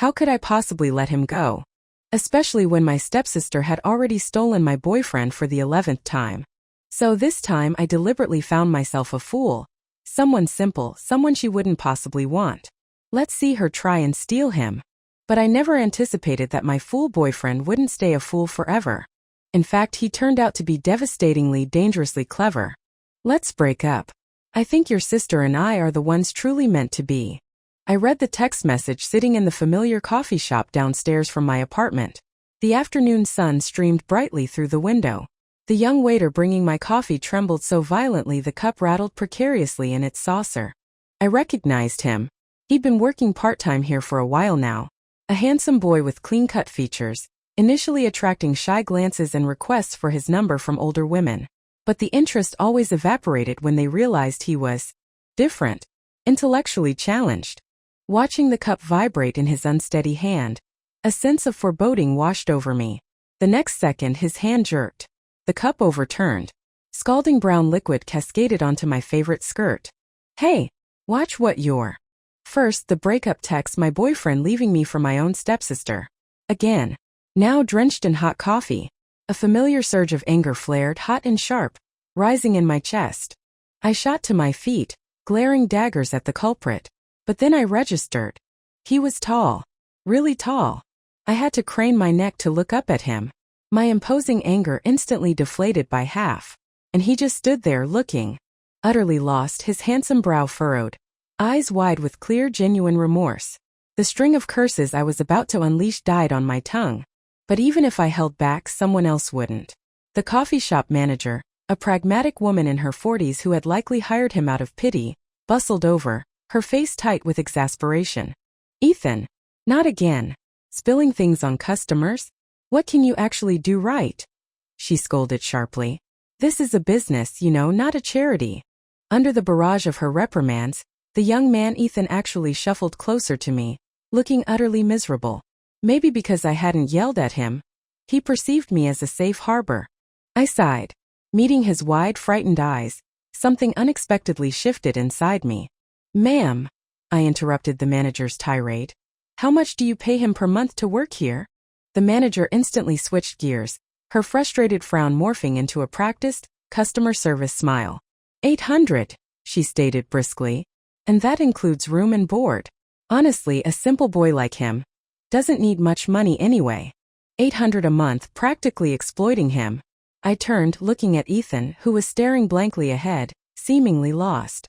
How could I possibly let him go? Especially when my stepsister had already stolen my boyfriend for the 11th time. So this time I deliberately found myself a fool. Someone simple, someone she wouldn't possibly want. Let's see her try and steal him. But I never anticipated that my fool boyfriend wouldn't stay a fool forever. In fact, he turned out to be devastatingly, dangerously clever. Let's break up. I think your sister and I are the ones truly meant to be. I read the text message sitting in the familiar coffee shop downstairs from my apartment. The afternoon sun streamed brightly through the window. The young waiter bringing my coffee trembled so violently the cup rattled precariously in its saucer. I recognized him. He'd been working part-time here for a while now. A handsome boy with clean-cut features, initially attracting shy glances and requests for his number from older women. But the interest always evaporated when they realized he was different, intellectually challenged. Watching the cup vibrate in his unsteady hand, a sense of foreboding washed over me. The next second his hand jerked. The cup overturned. Scalding brown liquid cascaded onto my favorite skirt. Hey, watch what you're. First, the breakup text, my boyfriend leaving me for my own stepsister. Again. Now drenched in hot coffee. A familiar surge of anger flared hot and sharp, rising in my chest. I shot to my feet, glaring daggers at the culprit. But then I registered. He was tall. Really tall. I had to crane my neck to look up at him. My imposing anger instantly deflated by half. And he just stood there looking. Utterly lost, his handsome brow furrowed. Eyes wide with clear, genuine remorse. The string of curses I was about to unleash died on my tongue. But even if I held back, someone else wouldn't. The coffee shop manager, a pragmatic woman in her 40s who had likely hired him out of pity, bustled over, her face tight with exasperation. Ethan. Not again. Spilling things on customers? What can you actually do right? She scolded sharply. This is a business, you know, not a charity. Under the barrage of her reprimands, the young man Ethan actually shuffled closer to me, looking utterly miserable. Maybe because I hadn't yelled at him. He perceived me as a safe harbor. I sighed. Meeting his wide, frightened eyes, something unexpectedly shifted inside me. Ma'am, I interrupted the manager's tirade. How much do you pay him per month to work here? The manager instantly switched gears, her frustrated frown morphing into a practiced, customer service smile. 800, she stated briskly. And that includes room and board. Honestly, a simple boy like him doesn't need much money anyway. 800 a month, practically exploiting him. I turned, looking at Ethan, who was staring blankly ahead, seemingly lost.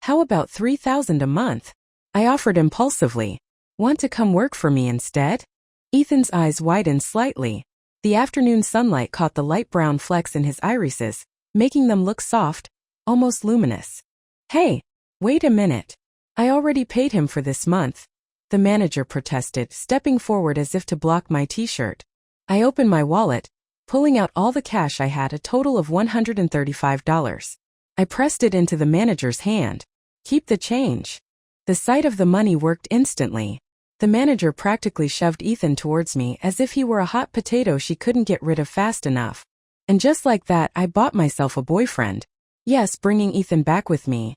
How about 3,000 a month? I offered impulsively. Want to come work for me instead? Ethan's eyes widened slightly. The afternoon sunlight caught the light brown flecks in his irises, making them look soft, almost luminous. Hey, wait a minute. I already paid him for this month. The manager protested, stepping forward as if to block my t-shirt. I opened my wallet, pulling out all the cash I had, a total of $135. I pressed it into the manager's hand. Keep the change. The sight of the money worked instantly. The manager practically shoved Ethan towards me as if he were a hot potato she couldn't get rid of fast enough. And just like that, I bought myself a boyfriend. Yes, bringing Ethan back with me.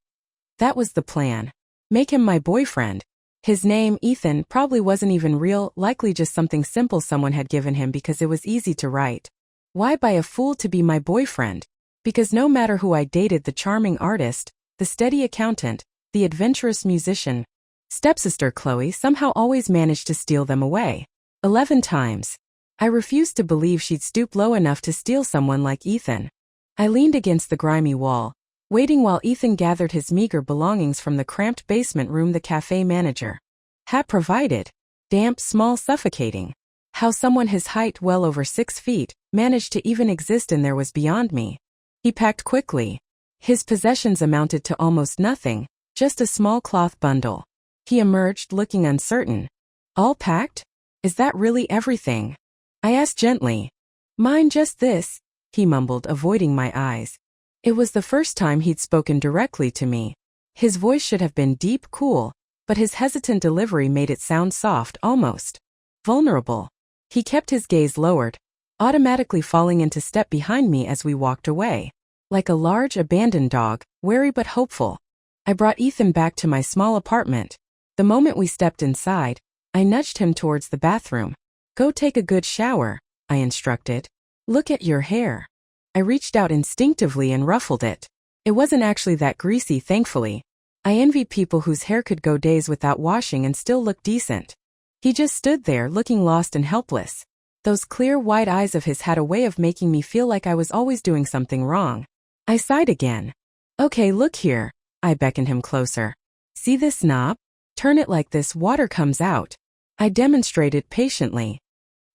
That was the plan. Make him my boyfriend. His name, Ethan, probably wasn't even real, likely just something simple someone had given him because it was easy to write. Why buy a fool to be my boyfriend? Because no matter who I dated, the charming artist, the steady accountant, the adventurous musician, stepsister Chloe somehow always managed to steal them away. 11 times. I refused to believe she'd stoop low enough to steal someone like Ethan. I leaned against the grimy wall, waiting while Ethan gathered his meager belongings from the cramped basement room the cafe manager had provided. Damp, small, suffocating. How someone his height, well over 6 feet, managed to even exist in there was beyond me. He packed quickly. His possessions amounted to almost nothing, just a small cloth bundle. He emerged looking uncertain. All packed? Is that really everything? I asked gently. Mine just this, he mumbled, avoiding my eyes. It was the first time he'd spoken directly to me. His voice should have been deep, cool, but his hesitant delivery made it sound soft, almost vulnerable. He kept his gaze lowered, automatically falling into step behind me as we walked away. Like a large, abandoned dog, wary but hopeful. I brought Ethan back to my small apartment. The moment we stepped inside, I nudged him towards the bathroom. Go take a good shower, I instructed. Look at your hair. I reached out instinctively and ruffled it. It wasn't actually that greasy, thankfully. I envy people whose hair could go days without washing and still look decent. He just stood there looking lost and helpless. Those clear, wide eyes of his had a way of making me feel like I was always doing something wrong. I sighed again. Okay, look here. I beckoned him closer. See this knob? Turn it like this, water comes out. I demonstrated patiently.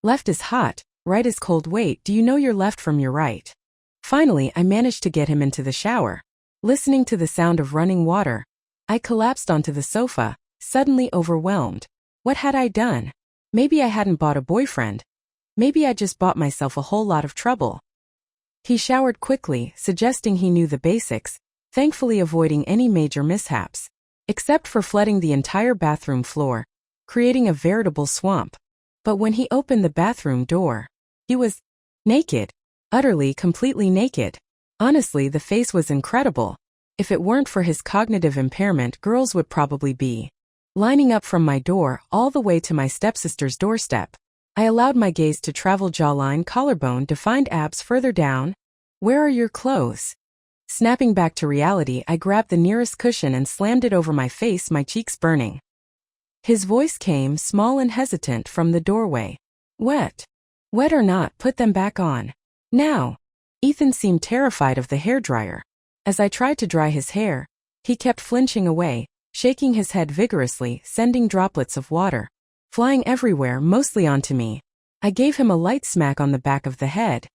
Left is hot, right is cold. Wait, do you know your left from your right? Finally, I managed to get him into the shower. Listening to the sound of running water, I collapsed onto the sofa, suddenly overwhelmed. What had I done? Maybe I hadn't bought a boyfriend. Maybe I just bought myself a whole lot of trouble. He showered quickly, suggesting he knew the basics, thankfully avoiding any major mishaps, except for flooding the entire bathroom floor, creating a veritable swamp. But when he opened the bathroom door, he was naked, utterly, completely naked. Honestly, the face was incredible. If it weren't for his cognitive impairment, girls would probably be lining up from my door all the way to my stepsister's doorstep. I allowed my gaze to travel jawline, collarbone, defined abs further down. Where are your clothes? Snapping back to reality, I grabbed the nearest cushion and slammed it over my face, my cheeks burning. His voice came, small and hesitant, from the doorway. Wet? Wet or not, put them back on. Now. Ethan seemed terrified of the hairdryer. As I tried to dry his hair, he kept flinching away, shaking his head vigorously, sending droplets of water flying everywhere, mostly onto me. I gave him a light smack on the back of the head.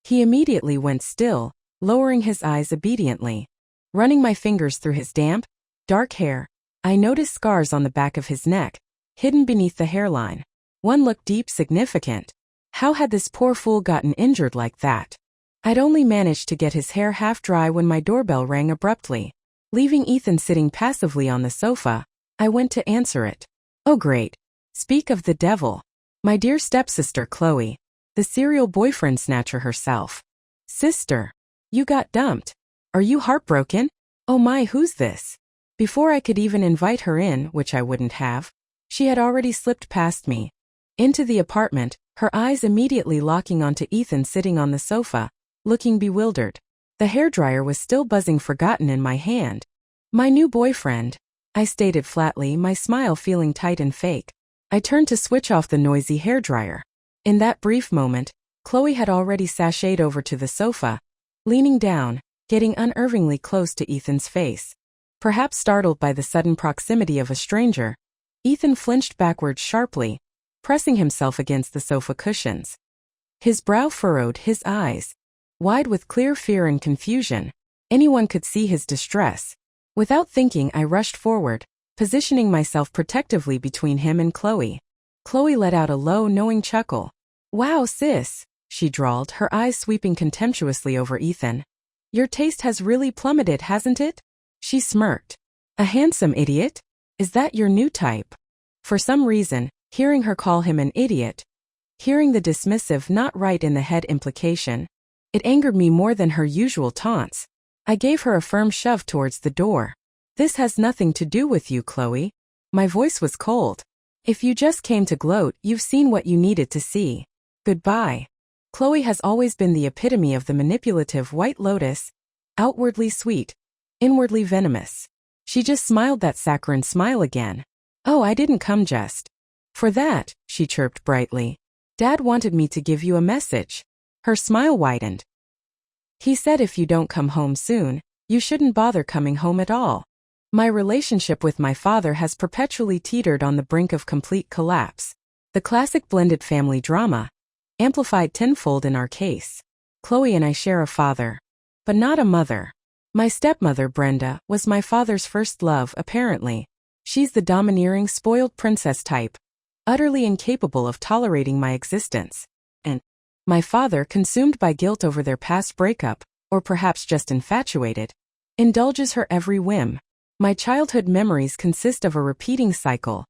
He immediately went still, lowering his eyes obediently. Running my fingers through his damp, dark hair, I noticed scars on the back of his neck, hidden beneath the hairline. One looked deep, significant. How had this poor fool gotten injured like that? I'd only managed to get his hair half dry when my doorbell rang abruptly. Leaving Ethan sitting passively on the sofa, I went to answer it. Oh great. Speak of the devil. My dear stepsister Chloe, the serial boyfriend snatcher herself. Sister, you got dumped. Are you heartbroken? Oh my, who's this? Before I could even invite her in, which I wouldn't have, she had already slipped past me into the apartment, her eyes immediately locking onto Ethan sitting on the sofa, looking bewildered. The hairdryer was still buzzing forgotten in my hand. My new boyfriend, I stated flatly, my smile feeling tight and fake. I turned to switch off the noisy hairdryer. In that brief moment, Chloe had already sashayed over to the sofa, leaning down, getting unervingly close to Ethan's face. Perhaps startled by the sudden proximity of a stranger, Ethan flinched backwards sharply, pressing himself against the sofa cushions. His brow furrowed, his eyes wide with clear fear and confusion. Anyone could see his distress. Without thinking, I rushed forward, positioning myself protectively between him and Chloe. Chloe let out a low, knowing chuckle. Wow, sis, she drawled, her eyes sweeping contemptuously over Ethan. Your taste has really plummeted, hasn't it? She smirked. A handsome idiot? Is that your new type? For some reason, hearing her call him an idiot, hearing the dismissive not right in the head implication, it angered me more than her usual taunts. I gave her a firm shove towards the door. This has nothing to do with you, Chloe. My voice was cold. If you just came to gloat, you've seen what you needed to see. Goodbye. Chloe has always been the epitome of the manipulative white lotus, outwardly sweet, inwardly venomous. She just smiled that saccharine smile again. Oh, I didn't come just for that, she chirped brightly. Dad wanted me to give you a message. Her smile widened. He said if you don't come home soon, you shouldn't bother coming home at all. My relationship with my father has perpetually teetered on the brink of complete collapse. The classic blended family drama, amplified tenfold in our case. Chloe and I share a father, but not a mother. My stepmother, Brenda, was my father's first love, apparently. She's the domineering, spoiled princess type, utterly incapable of tolerating my existence. And my father, consumed by guilt over their past breakup, or perhaps just infatuated, indulges her every whim. My childhood memories consist of a repeating cycle.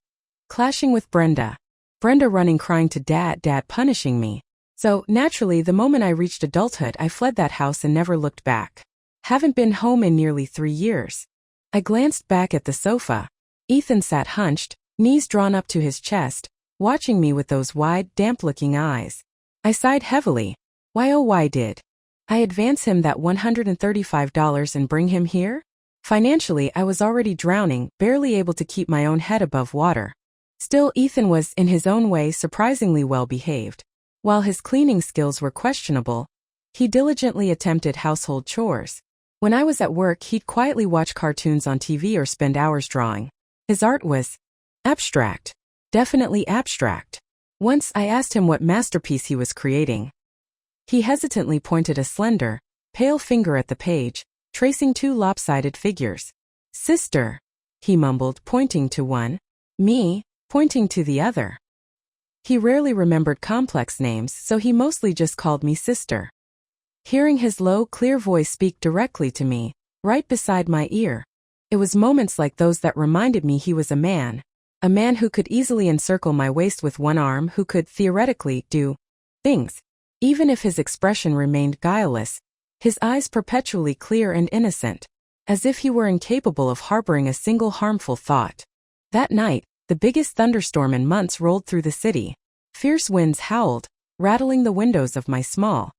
Clashing with Brenda. Brenda running crying to Dad, Dad punishing me. So, naturally, the moment I reached adulthood, I fled that house and never looked back. Haven't been home in nearly 3 years. I glanced back at the sofa. Ethan sat hunched, knees drawn up to his chest, watching me with those wide, damp-looking eyes. I sighed heavily. Why oh why did I advance him that $135 and bring him here? Financially, I was already drowning, barely able to keep my own head above water. Still, Ethan was, in his own way, surprisingly well behaved. While his cleaning skills were questionable, he diligently attempted household chores. When I was at work, he'd quietly watch cartoons on TV or spend hours drawing. His art was abstract. Definitely abstract. Once I asked him what masterpiece he was creating. He hesitantly pointed a slender, pale finger at the page, tracing two lopsided figures. Sister, he mumbled, pointing to one. Me, pointing to the other. He rarely remembered complex names, so he mostly just called me sister. Hearing his low, clear voice speak directly to me, right beside my ear, it was moments like those that reminded me he was a man who could easily encircle my waist with one arm, who could theoretically do things. Even if his expression remained guileless, his eyes perpetually clear and innocent, as if he were incapable of harboring a single harmful thought. That night, the biggest thunderstorm in months rolled through the city. Fierce winds howled, rattling the windows of my small,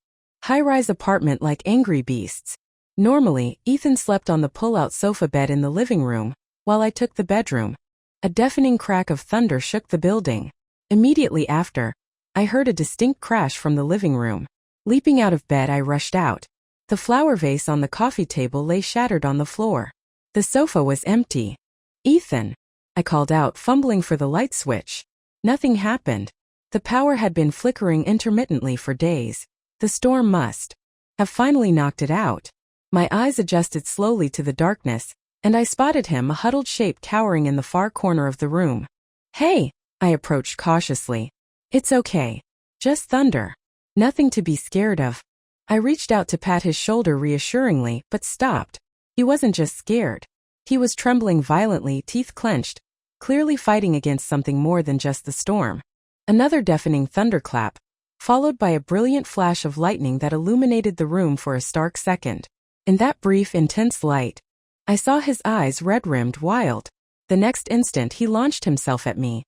high-rise apartment like angry beasts. Normally, Ethan slept on the pull-out sofa bed in the living room, while I took the bedroom. A deafening crack of thunder shook the building. Immediately after, I heard a distinct crash from the living room. Leaping out of bed, I rushed out. The flower vase on the coffee table lay shattered on the floor. The sofa was empty. Ethan, I called out, fumbling for the light switch. Nothing happened. The power had been flickering intermittently for days. The storm must have finally knocked it out. My eyes adjusted slowly to the darkness, and I spotted him, a huddled shape cowering in the far corner of the room. Hey, I approached cautiously. It's okay. Just thunder. Nothing to be scared of. I reached out to pat his shoulder reassuringly, but stopped. He wasn't just scared. He was trembling violently, teeth clenched, clearly fighting against something more than just the storm. Another deafening thunderclap, followed by a brilliant flash of lightning that illuminated the room for a stark second. In that brief, intense light, I saw his eyes red-rimmed, wild. The next instant he launched himself at me,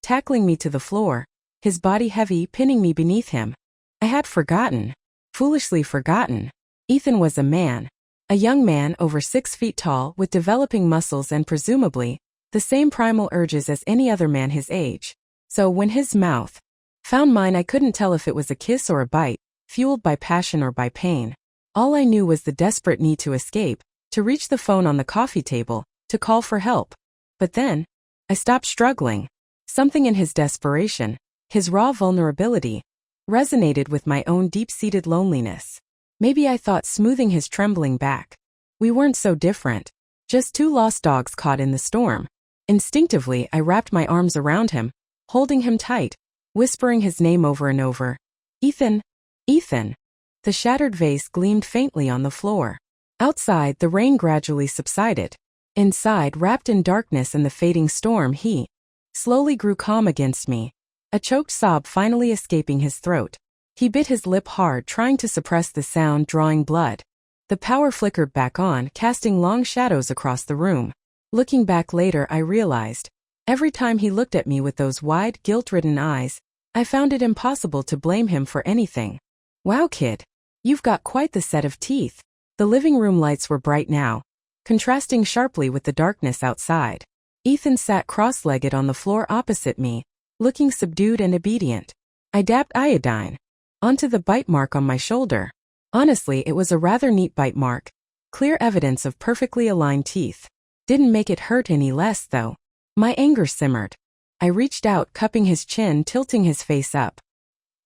tackling me to the floor, his body heavy, pinning me beneath him. I had forgotten. Foolishly forgotten. Ethan was a man. A young man over 6 feet tall, with developing muscles and presumably the same primal urges as any other man his age. So when his mouth found mine, I couldn't tell if it was a kiss or a bite, fueled by passion or by pain. All I knew was the desperate need to escape, to reach the phone on the coffee table, to call for help. But then, I stopped struggling. Something in his desperation, his raw vulnerability, resonated with my own deep-seated loneliness. Maybe I thought, smoothing his trembling back. We weren't so different. Just two lost dogs caught in the storm. Instinctively, I wrapped my arms around him, holding him tight, whispering his name over and over. Ethan, Ethan. The shattered vase gleamed faintly on the floor. Outside, the rain gradually subsided. Inside, wrapped in darkness and the fading storm, he slowly grew calm against me, a choked sob finally escaping his throat. He bit his lip hard, trying to suppress the sound, drawing blood. The power flickered back on, casting long shadows across the room. Looking back later, I realized, every time he looked at me with those wide, guilt-ridden eyes, I found it impossible to blame him for anything. Wow, kid. You've got quite the set of teeth. The living room lights were bright now, contrasting sharply with the darkness outside. Ethan sat cross-legged on the floor opposite me, looking subdued and obedient. I dabbed iodine onto the bite mark on my shoulder. Honestly, it was a rather neat bite mark, clear evidence of perfectly aligned teeth. Didn't make it hurt any less, though. My anger simmered. I reached out, cupping his chin, tilting his face up.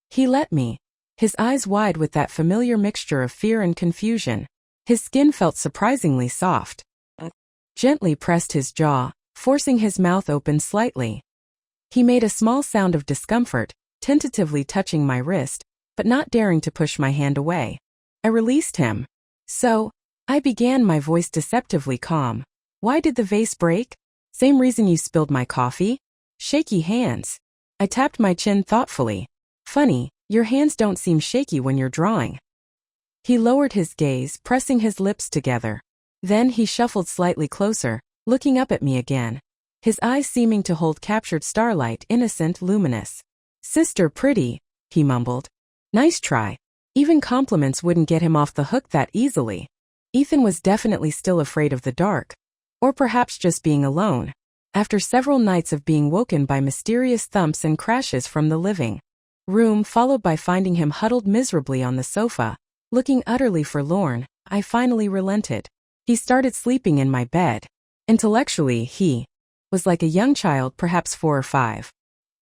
He let me, his eyes wide with that familiar mixture of fear and confusion. His skin felt surprisingly soft. Gently pressed his jaw, forcing his mouth open slightly. He made a small sound of discomfort, tentatively touching my wrist, but not daring to push my hand away. I released him. So, I began, my voice deceptively calm. Why did the vase break? Same reason you spilled my coffee? Shaky hands. I tapped my chin thoughtfully. Funny, your hands don't seem shaky when you're drawing. He lowered his gaze, pressing his lips together. Then he shuffled slightly closer, looking up at me again. his eyes seeming to hold captured starlight, innocent, luminous. "Sister, pretty," he mumbled. "Nice try." Even compliments wouldn't get him off the hook that easily. Ethan was definitely still afraid of the dark. Or perhaps just being alone. After several nights of being woken by mysterious thumps and crashes from the living room, followed by finding him huddled miserably on the sofa, looking utterly forlorn, I finally relented. He started sleeping in my bed. Intellectually, he was like a young child, perhaps 4 or 5.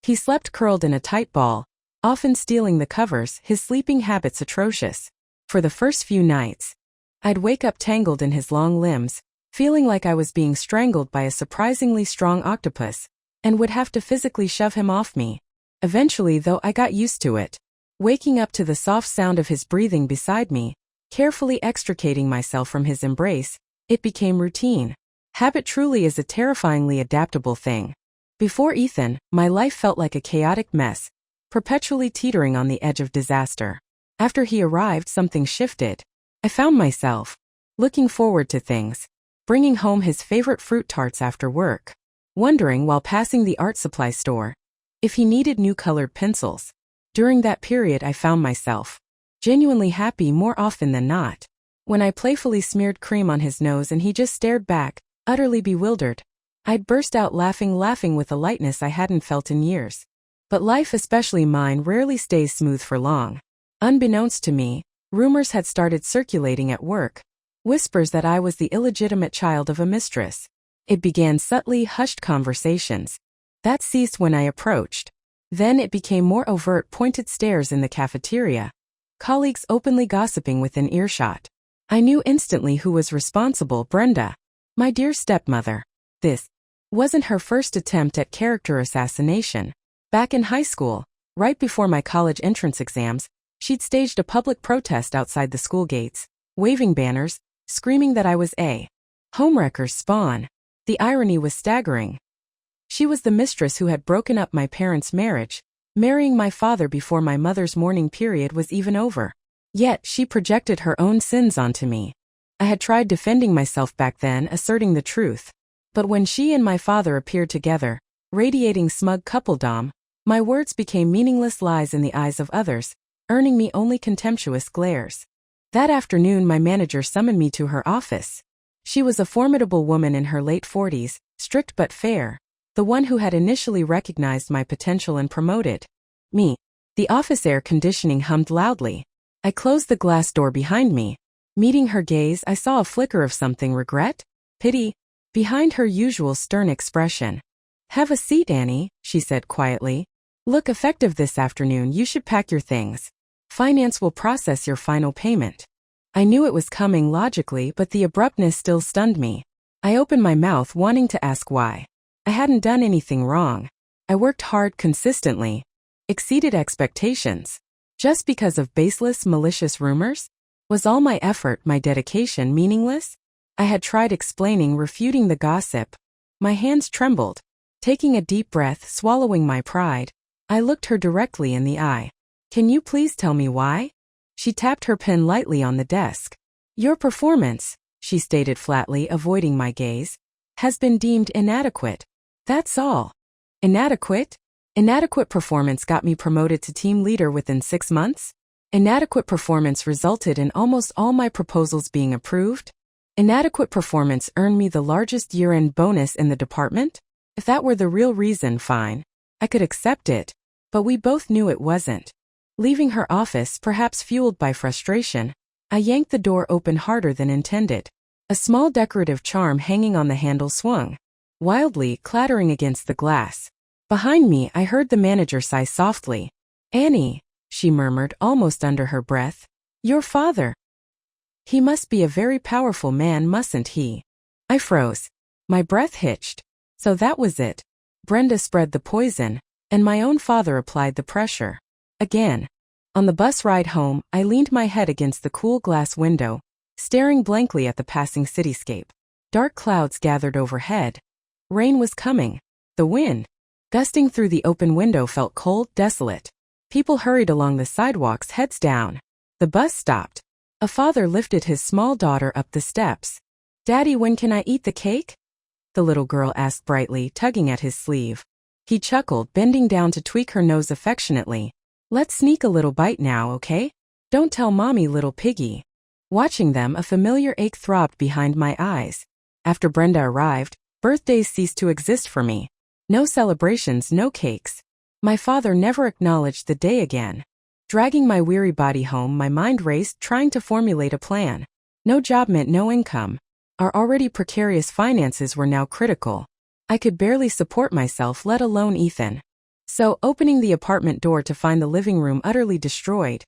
He slept curled in a tight ball, often stealing the covers, his sleeping habits atrocious. For the first few nights, I'd wake up tangled in his long limbs, feeling like I was being strangled by a surprisingly strong octopus, and would have to physically shove him off me. Eventually, though, I got used to it. Waking up to the soft sound of his breathing beside me, carefully extricating myself from his embrace, it became routine. Habit truly is a terrifyingly adaptable thing. Before Ethan, my life felt like a chaotic mess, perpetually teetering on the edge of disaster. After he arrived, something shifted. I found myself looking forward to things, bringing home his favorite fruit tarts after work, wondering while passing the art supply store if he needed new colored pencils. During that period, I found myself genuinely happy more often than not. When I playfully smeared cream on his nose and he just stared back, utterly bewildered, I'd burst out laughing with a lightness I hadn't felt in years. But life, especially mine, rarely stays smooth for long. Unbeknownst to me, rumors had started circulating at work. Whispers that I was the illegitimate child of a mistress. It began subtly, hushed conversations. That ceased when I approached. Then it became more overt, pointed stares in the cafeteria. Colleagues openly gossiping within earshot. I knew instantly who was responsible: Brenda. My dear stepmother. This wasn't her first attempt at character assassination. Back in high school, right before my college entrance exams, she'd staged a public protest outside the school gates, waving banners, screaming that I was a homewrecker's spawn. The irony was staggering. She was the mistress who had broken up my parents' marriage, marrying my father before my mother's mourning period was even over. Yet she projected her own sins onto me. I had tried defending myself back then, asserting the truth. But when she and my father appeared together, radiating smug coupledom, my words became meaningless lies in the eyes of others, earning me only contemptuous glares. That afternoon, my manager summoned me to her office. She was a formidable woman in her late 40s, strict but fair, the one who had initially recognized my potential and promoted me. The office air conditioning hummed loudly. I closed the glass door behind me. Meeting her gaze, I saw a flicker of something: regret? Pity? Behind her usual stern expression. "Have a seat, Annie," she said quietly. "Look effective this afternoon. You should pack your things. Finance will process your final payment." I knew it was coming logically, but the abruptness still stunned me. I opened my mouth, wanting to ask why. I hadn't done anything wrong. I worked hard consistently, exceeded expectations. Just because of baseless, malicious rumors? Was all my effort, my dedication, meaningless? I had tried explaining, refuting the gossip. My hands trembled. Taking a deep breath, swallowing my pride, I looked her directly in the eye. "Can you please tell me why?" She tapped her pen lightly on the desk. "Your performance," she stated flatly, avoiding my gaze, "has been deemed inadequate. That's all." Inadequate? Inadequate performance got me promoted to team leader within 6 months? Inadequate performance resulted in almost all my proposals being approved? Inadequate performance earned me the largest year-end bonus in the department? If that were the real reason, fine. I could accept it. But we both knew it wasn't. Leaving her office, perhaps fueled by frustration, I yanked the door open harder than intended. A small decorative charm hanging on the handle swung, wildly, clattering against the glass. Behind me, I heard the manager sigh softly. "Annie," she murmured almost under her breath. "Your father. He must be a very powerful man, mustn't he?" I froze. My breath hitched. So that was it. Brenda spread the poison, and my own father applied the pressure. Again. On the bus ride home, I leaned my head against the cool glass window, staring blankly at the passing cityscape. Dark clouds gathered overhead. Rain was coming. The wind, gusting through the open window, felt cold, desolate. People hurried along the sidewalks, heads down. The bus stopped. A father lifted his small daughter up the steps. "Daddy, when can I eat the cake?" the little girl asked brightly, tugging at his sleeve. He chuckled, bending down to tweak her nose affectionately. Let's sneak a little bite now, okay? Don't tell mommy, little piggy. Watching them, a familiar ache throbbed behind my eyes. After Brenda arrived, birthdays ceased to exist for me. No celebrations, no cakes. My father never acknowledged the day again. Dragging my weary body home, my mind raced, trying to formulate a plan. No job meant no income. Our already precarious finances were now critical. I could barely support myself, let alone Ethan. So, opening the apartment door to find the living room utterly destroyed.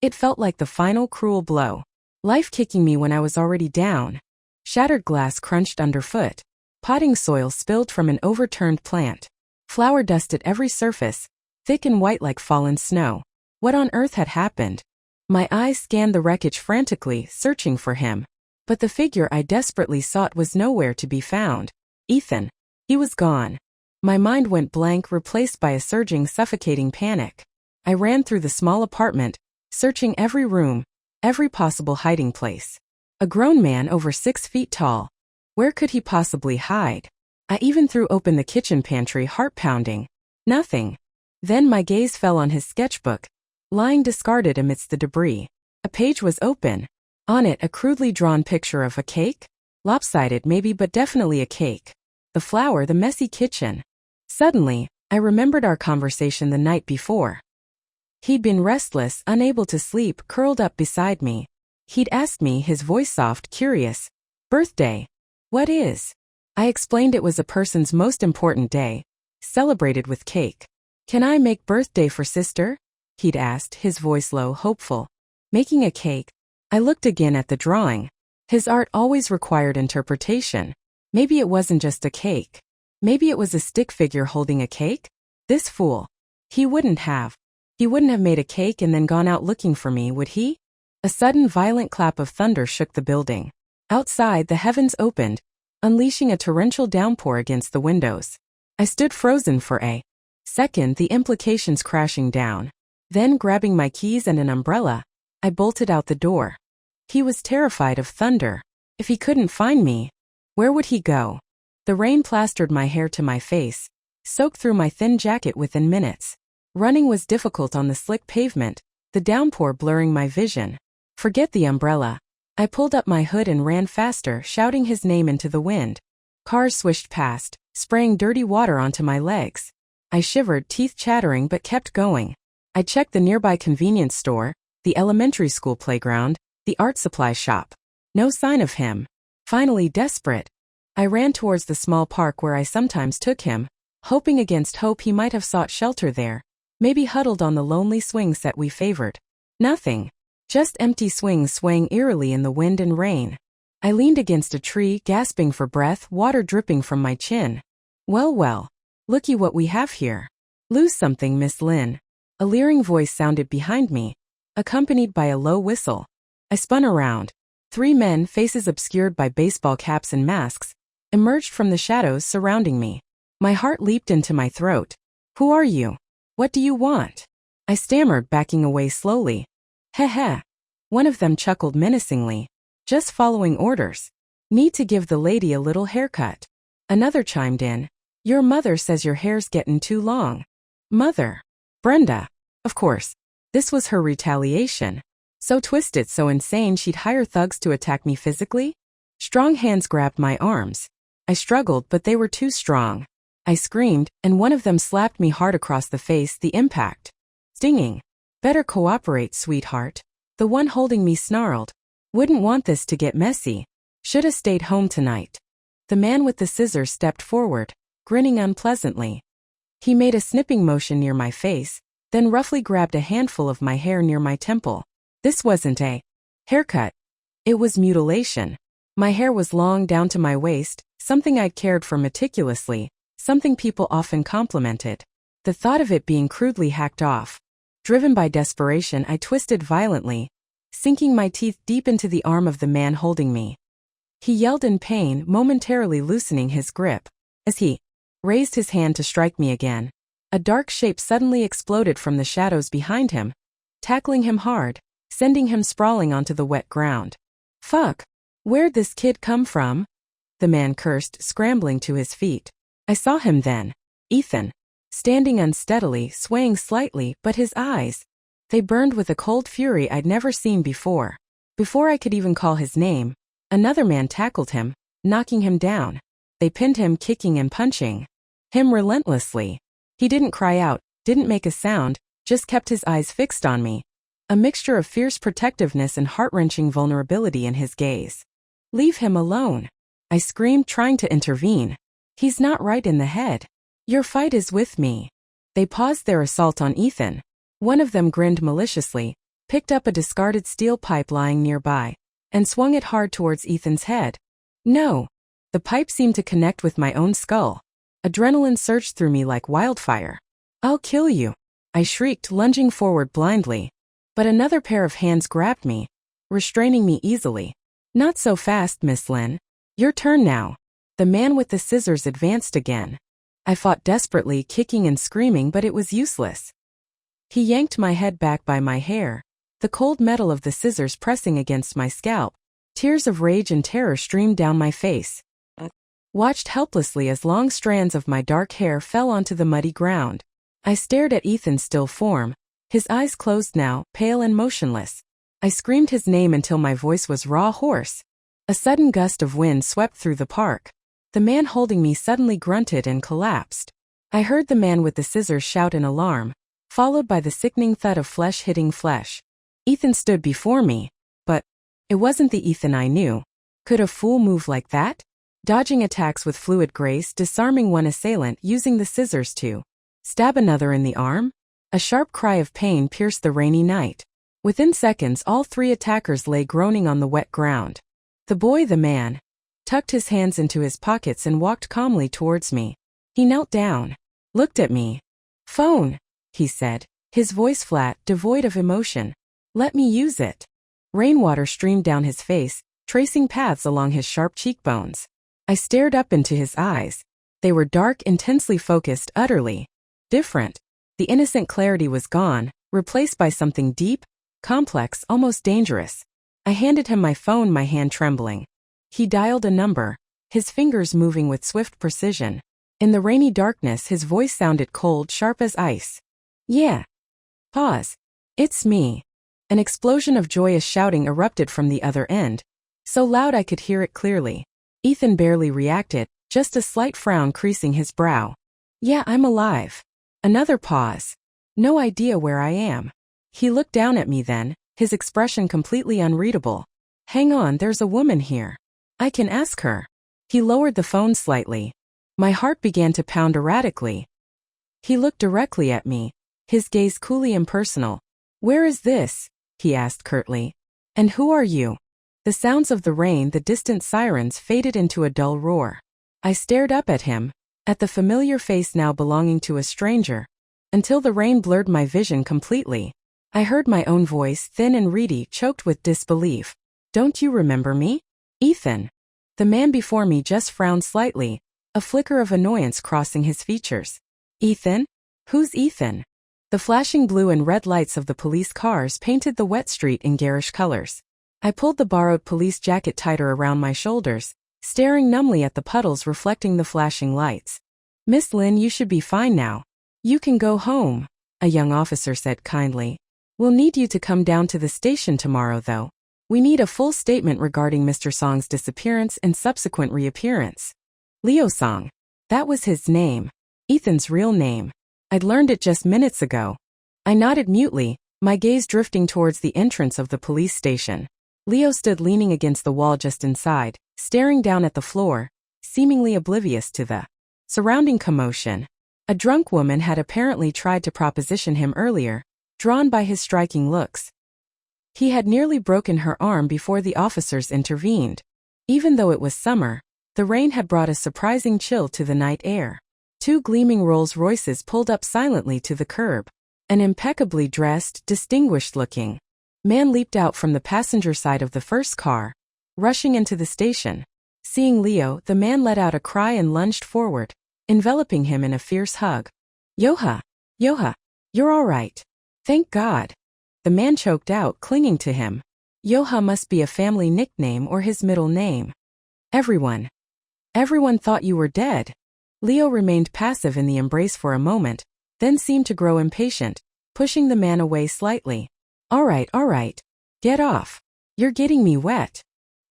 It felt like the final cruel blow. Life kicking me when I was already down. Shattered glass crunched underfoot. Potting soil spilled from an overturned plant. Flour dust at every surface, thick and white like fallen snow. What on earth had happened? My eyes scanned the wreckage frantically, searching for him. But the figure I desperately sought was nowhere to be found. Ethan. He was gone. My mind went blank, replaced by a surging, suffocating panic. I ran through the small apartment, searching every room, every possible hiding place. A grown man over 6 feet tall. Where could he possibly hide? I even threw open the kitchen pantry, heart pounding. Nothing. Then my gaze fell on his sketchbook, lying discarded amidst the debris. A page was open. On it, a crudely drawn picture of a cake? Lopsided maybe, but definitely a cake. The flour, the messy kitchen. Suddenly, I remembered our conversation the night before. He'd been restless, unable to sleep, curled up beside me. He'd asked me, his voice soft, curious. Birthday. What is? I explained it was a person's most important day, celebrated with cake. Can I make birthday for sister? He'd asked, his voice low, hopeful. Making a cake. I looked again at the drawing. His art always required interpretation. Maybe it wasn't just a cake. Maybe it was a stick figure holding a cake? This fool. He wouldn't have. He wouldn't have made a cake and then gone out looking for me, would he? A sudden violent clap of thunder shook the building. Outside, the heavens opened, unleashing a torrential downpour against the windows. I stood frozen for a second, the implications crashing down. Then, grabbing my keys and an umbrella, I bolted out the door. He was terrified of thunder. If he couldn't find me, where would he go? The rain plastered my hair to my face, soaked through my thin jacket within minutes. Running was difficult on the slick pavement, the downpour blurring my vision. Forget the umbrella. I pulled up my hood and ran faster, shouting his name into the wind. Cars swished past, spraying dirty water onto my legs. I shivered, teeth chattering, but kept going. I checked the nearby convenience store, the elementary school playground, the art supply shop. No sign of him. Finally, desperate, I ran towards the small park where I sometimes took him, hoping against hope he might have sought shelter there, maybe huddled on the lonely swing set we favored. Nothing. Just empty swings swaying eerily in the wind and rain. I leaned against a tree, gasping for breath, water dripping from my chin. Well, looky what we have here. Lose something, Miss Lynn. A leering voice sounded behind me, accompanied by a low whistle. I spun around. 3 men, faces obscured by baseball caps and masks, emerged from the shadows surrounding me. My heart leaped into my throat. Who are you? What do you want? I stammered, backing away slowly. Heh. One of them chuckled menacingly. Just following orders. Need to give the lady a little haircut. Another chimed in. Your mother says your hair's getting too long. Mother. Brenda. Of course. This was her retaliation. So twisted, so insane she'd hire thugs to attack me physically? Strong hands grabbed my arms. I struggled, but they were too strong. I screamed, and one of them slapped me hard across the face, the impact stinging. Better cooperate, sweetheart. The one holding me snarled. Wouldn't want this to get messy. Shoulda stayed home tonight. The man with the scissors stepped forward, grinning unpleasantly. He made a snipping motion near my face, then roughly grabbed a handful of my hair near my temple. This wasn't a haircut. It was mutilation. My hair was long down to my waist, something I'd cared for meticulously, something people often complimented. The thought of it being crudely hacked off. Driven by desperation, I twisted violently, sinking my teeth deep into the arm of the man holding me. He yelled in pain, momentarily loosening his grip. As he raised his hand to strike me again, a dark shape suddenly exploded from the shadows behind him, tackling him hard, sending him sprawling onto the wet ground. Fuck! Where'd this kid come from? the man cursed, scrambling to his feet. I saw him then. Ethan. Standing unsteadily, swaying slightly, but his eyes. They burned with a cold fury I'd never seen before. Before I could even call his name, another man tackled him, knocking him down. They pinned him, kicking and punching him relentlessly. He didn't cry out, didn't make a sound, just kept his eyes fixed on me. A mixture of fierce protectiveness and heart-wrenching vulnerability in his gaze. Leave him alone. I screamed, trying to intervene. He's not right in the head. Your fight is with me. They paused their assault on Ethan. One of them grinned maliciously, picked up a discarded steel pipe lying nearby, and swung it hard towards Ethan's head. No. The pipe seemed to connect with my own skull. Adrenaline surged through me like wildfire. I'll kill you, I shrieked, lunging forward blindly. But another pair of hands grabbed me, restraining me easily. Not so fast, Miss Lin. Your turn now. The man with the scissors advanced again. I fought desperately, kicking and screaming, but it was useless. He yanked my head back by my hair, the cold metal of the scissors pressing against my scalp. Tears of rage and terror streamed down my face. Watched helplessly as long strands of my dark hair fell onto the muddy ground. I stared at Ethan's still form, his eyes closed now, pale and motionless. I screamed his name until my voice was raw hoarse. A sudden gust of wind swept through the park. The man holding me suddenly grunted and collapsed. I heard the man with the scissors shout in alarm, followed by the sickening thud of flesh hitting flesh. Ethan stood before me, but it wasn't the Ethan I knew. Could a fool move like that? Dodging attacks with fluid grace, disarming one assailant using the scissors to stab another in the arm? A sharp cry of pain pierced the rainy night. Within seconds, all three attackers lay groaning on the wet ground. The boy, the man, tucked his hands into his pockets and walked calmly towards me. He knelt down, looked at me. Phone, he said, his voice flat, devoid of emotion. Let me use it. Rainwater streamed down his face, tracing paths along his sharp cheekbones. I stared up into his eyes. They were dark, intensely focused, utterly different. The innocent clarity was gone, replaced by something deep, complex, almost dangerous. I handed him my phone, my hand trembling. He dialed a number, his fingers moving with swift precision. In the rainy darkness, his voice sounded cold, sharp as ice. Yeah. Pause. It's me. An explosion of joyous shouting erupted from the other end, so loud I could hear it clearly. Ethan barely reacted, just a slight frown creasing his brow. Yeah, I'm alive. Another pause. No idea where I am. He looked down at me then, his expression completely unreadable. Hang on, there's a woman here. I can ask her. He lowered the phone slightly. My heart began to pound erratically. He looked directly at me, his gaze coolly impersonal. Where is this? He asked curtly. And who are you? The sounds of the rain, the distant sirens faded into a dull roar. I stared up at him, at the familiar face now belonging to a stranger, until the rain blurred my vision completely. I heard my own voice, thin and reedy, choked with disbelief. Don't you remember me? Ethan. The man before me just frowned slightly, a flicker of annoyance crossing his features. Ethan? Who's Ethan? The flashing blue and red lights of the police cars painted the wet street in garish colors. I pulled the borrowed police jacket tighter around my shoulders, staring numbly at the puddles reflecting the flashing lights. Miss Lin, you should be fine now. You can go home, a young officer said kindly. We'll need you to come down to the station tomorrow though. We need a full statement regarding Mr. Song's disappearance and subsequent reappearance. Leo Song. That was his name. Ethan's real name. I'd learned it just minutes ago. I nodded mutely, my gaze drifting towards the entrance of the police station. Leo stood leaning against the wall just inside, staring down at the floor, seemingly oblivious to the surrounding commotion. A drunk woman had apparently tried to proposition him earlier, drawn by his striking looks. He had nearly broken her arm before the officers intervened. Even though it was summer, the rain had brought a surprising chill to the night air. Two gleaming Rolls-Royces pulled up silently to the curb. An impeccably dressed, distinguished-looking man leaped out from the passenger side of the first car, rushing into the station. Seeing Leo, the man let out a cry and lunged forward, enveloping him in a fierce hug. Yoha! Yoha! You're all right. Thank God. The man choked out, clinging to him. Yoha must be a family nickname or his middle name. Everyone. Everyone thought you were dead. Leo remained passive in the embrace for a moment, then seemed to grow impatient, pushing the man away slightly. All right. Get off. You're getting me wet.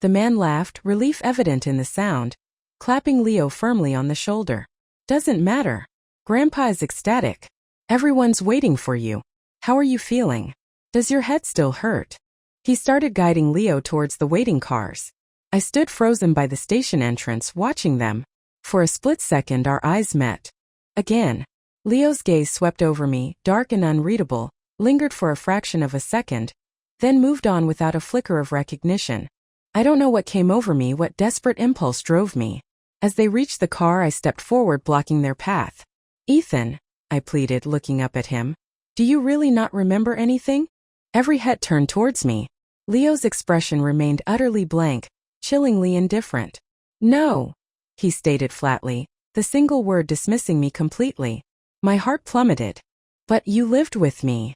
The man laughed, relief evident in the sound, clapping Leo firmly on the shoulder. Doesn't matter. Grandpa is ecstatic. Everyone's waiting for you. How are you feeling? Does your head still hurt? He started guiding Leo towards the waiting cars. I stood frozen by the station entrance, watching them. For a split second our eyes met. Again. Leo's gaze swept over me, dark and unreadable, lingered for a fraction of a second, then moved on without a flicker of recognition. I don't know what came over me, what desperate impulse drove me. As they reached the car, I stepped forward, blocking their path. Ethan, I pleaded, looking up at him. Do you really not remember anything? Every head turned towards me. Leo's expression remained utterly blank, chillingly indifferent. No, he stated flatly, the single word dismissing me completely. My heart plummeted. But you lived with me.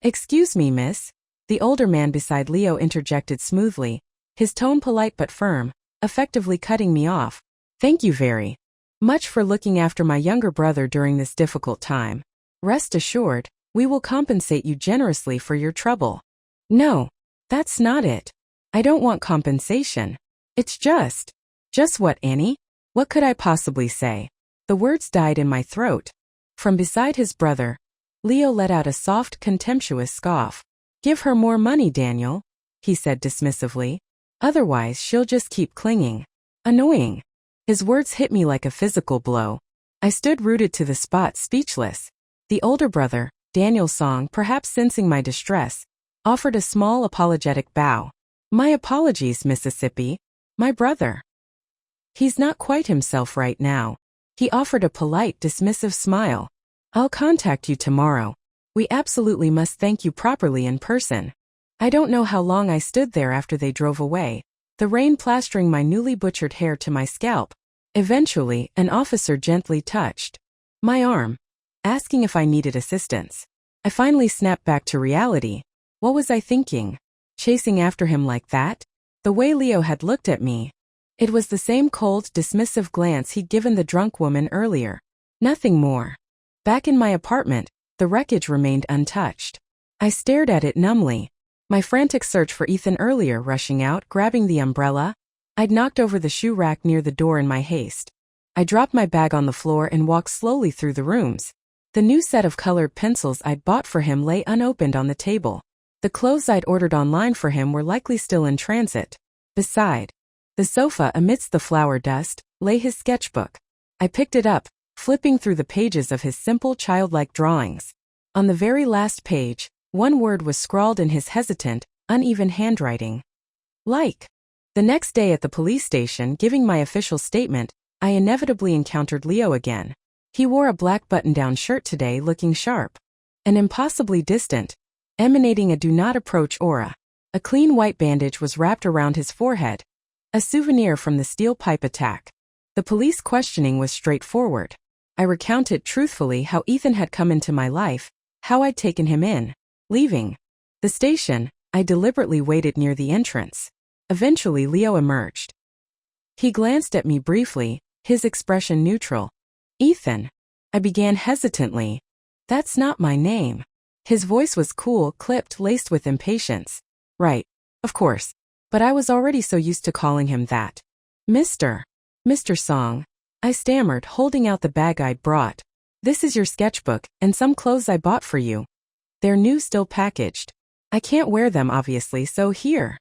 Excuse me, miss. The older man beside Leo interjected smoothly, his tone polite but firm, effectively cutting me off. Thank you very much for looking after my younger brother during this difficult time. Rest assured, we will compensate you generously for your trouble. No, that's not it. I don't want compensation. It's just what, Annie? What could I possibly say? The words died in my throat. From beside his brother, Leo let out a soft, contemptuous scoff. Give her more money, Daniel, he said dismissively. Otherwise she'll just keep clinging. Annoying. His words hit me like a physical blow. I stood rooted to the spot, speechless. The older brother, Daniel Song, perhaps sensing my distress, offered a small apologetic bow. My apologies, Mississippi. My brother. He's not quite himself right now. He offered a polite, dismissive smile. I'll contact you tomorrow. We absolutely must thank you properly in person. I don't know how long I stood there after they drove away, the rain plastering my newly butchered hair to my scalp. Eventually, an officer gently touched my arm, asking if I needed assistance. I finally snapped back to reality. What was I thinking? Chasing after him like that? The way Leo had looked at me. It was the same cold, dismissive glance he'd given the drunk woman earlier. Nothing more. Back in my apartment, the wreckage remained untouched. I stared at it numbly. My frantic search for Ethan earlier, rushing out, grabbing the umbrella. I'd knocked over the shoe rack near the door in my haste. I dropped my bag on the floor and walked slowly through the rooms. The new set of colored pencils I'd bought for him lay unopened on the table. The clothes I'd ordered online for him were likely still in transit. Beside the sofa, amidst the flower dust, lay his sketchbook. I picked it up, flipping through the pages of his simple, childlike drawings. On the very last page, one word was scrawled in his hesitant, uneven handwriting. Like. The next day at the police station, giving my official statement, I inevitably encountered Leo again. He wore a black button-down shirt today, looking sharp and impossibly distant, emanating a do-not-approach aura. A clean white bandage was wrapped around his forehead, a souvenir from the steel pipe attack. The police questioning was straightforward. I recounted truthfully how Ethan had come into my life, how I'd taken him in. Leaving the station, I deliberately waited near the entrance. Eventually Leo emerged. He glanced at me briefly, his expression neutral. Ethan. I began hesitantly. That's not my name. His voice was cool, clipped, laced with impatience. Right, of course. But I was already so used to calling him that. Mr. Song. I stammered, holding out the bag I'd brought. This is your sketchbook, and some clothes I bought for you. They're new, still packaged. I can't wear them, obviously, so here.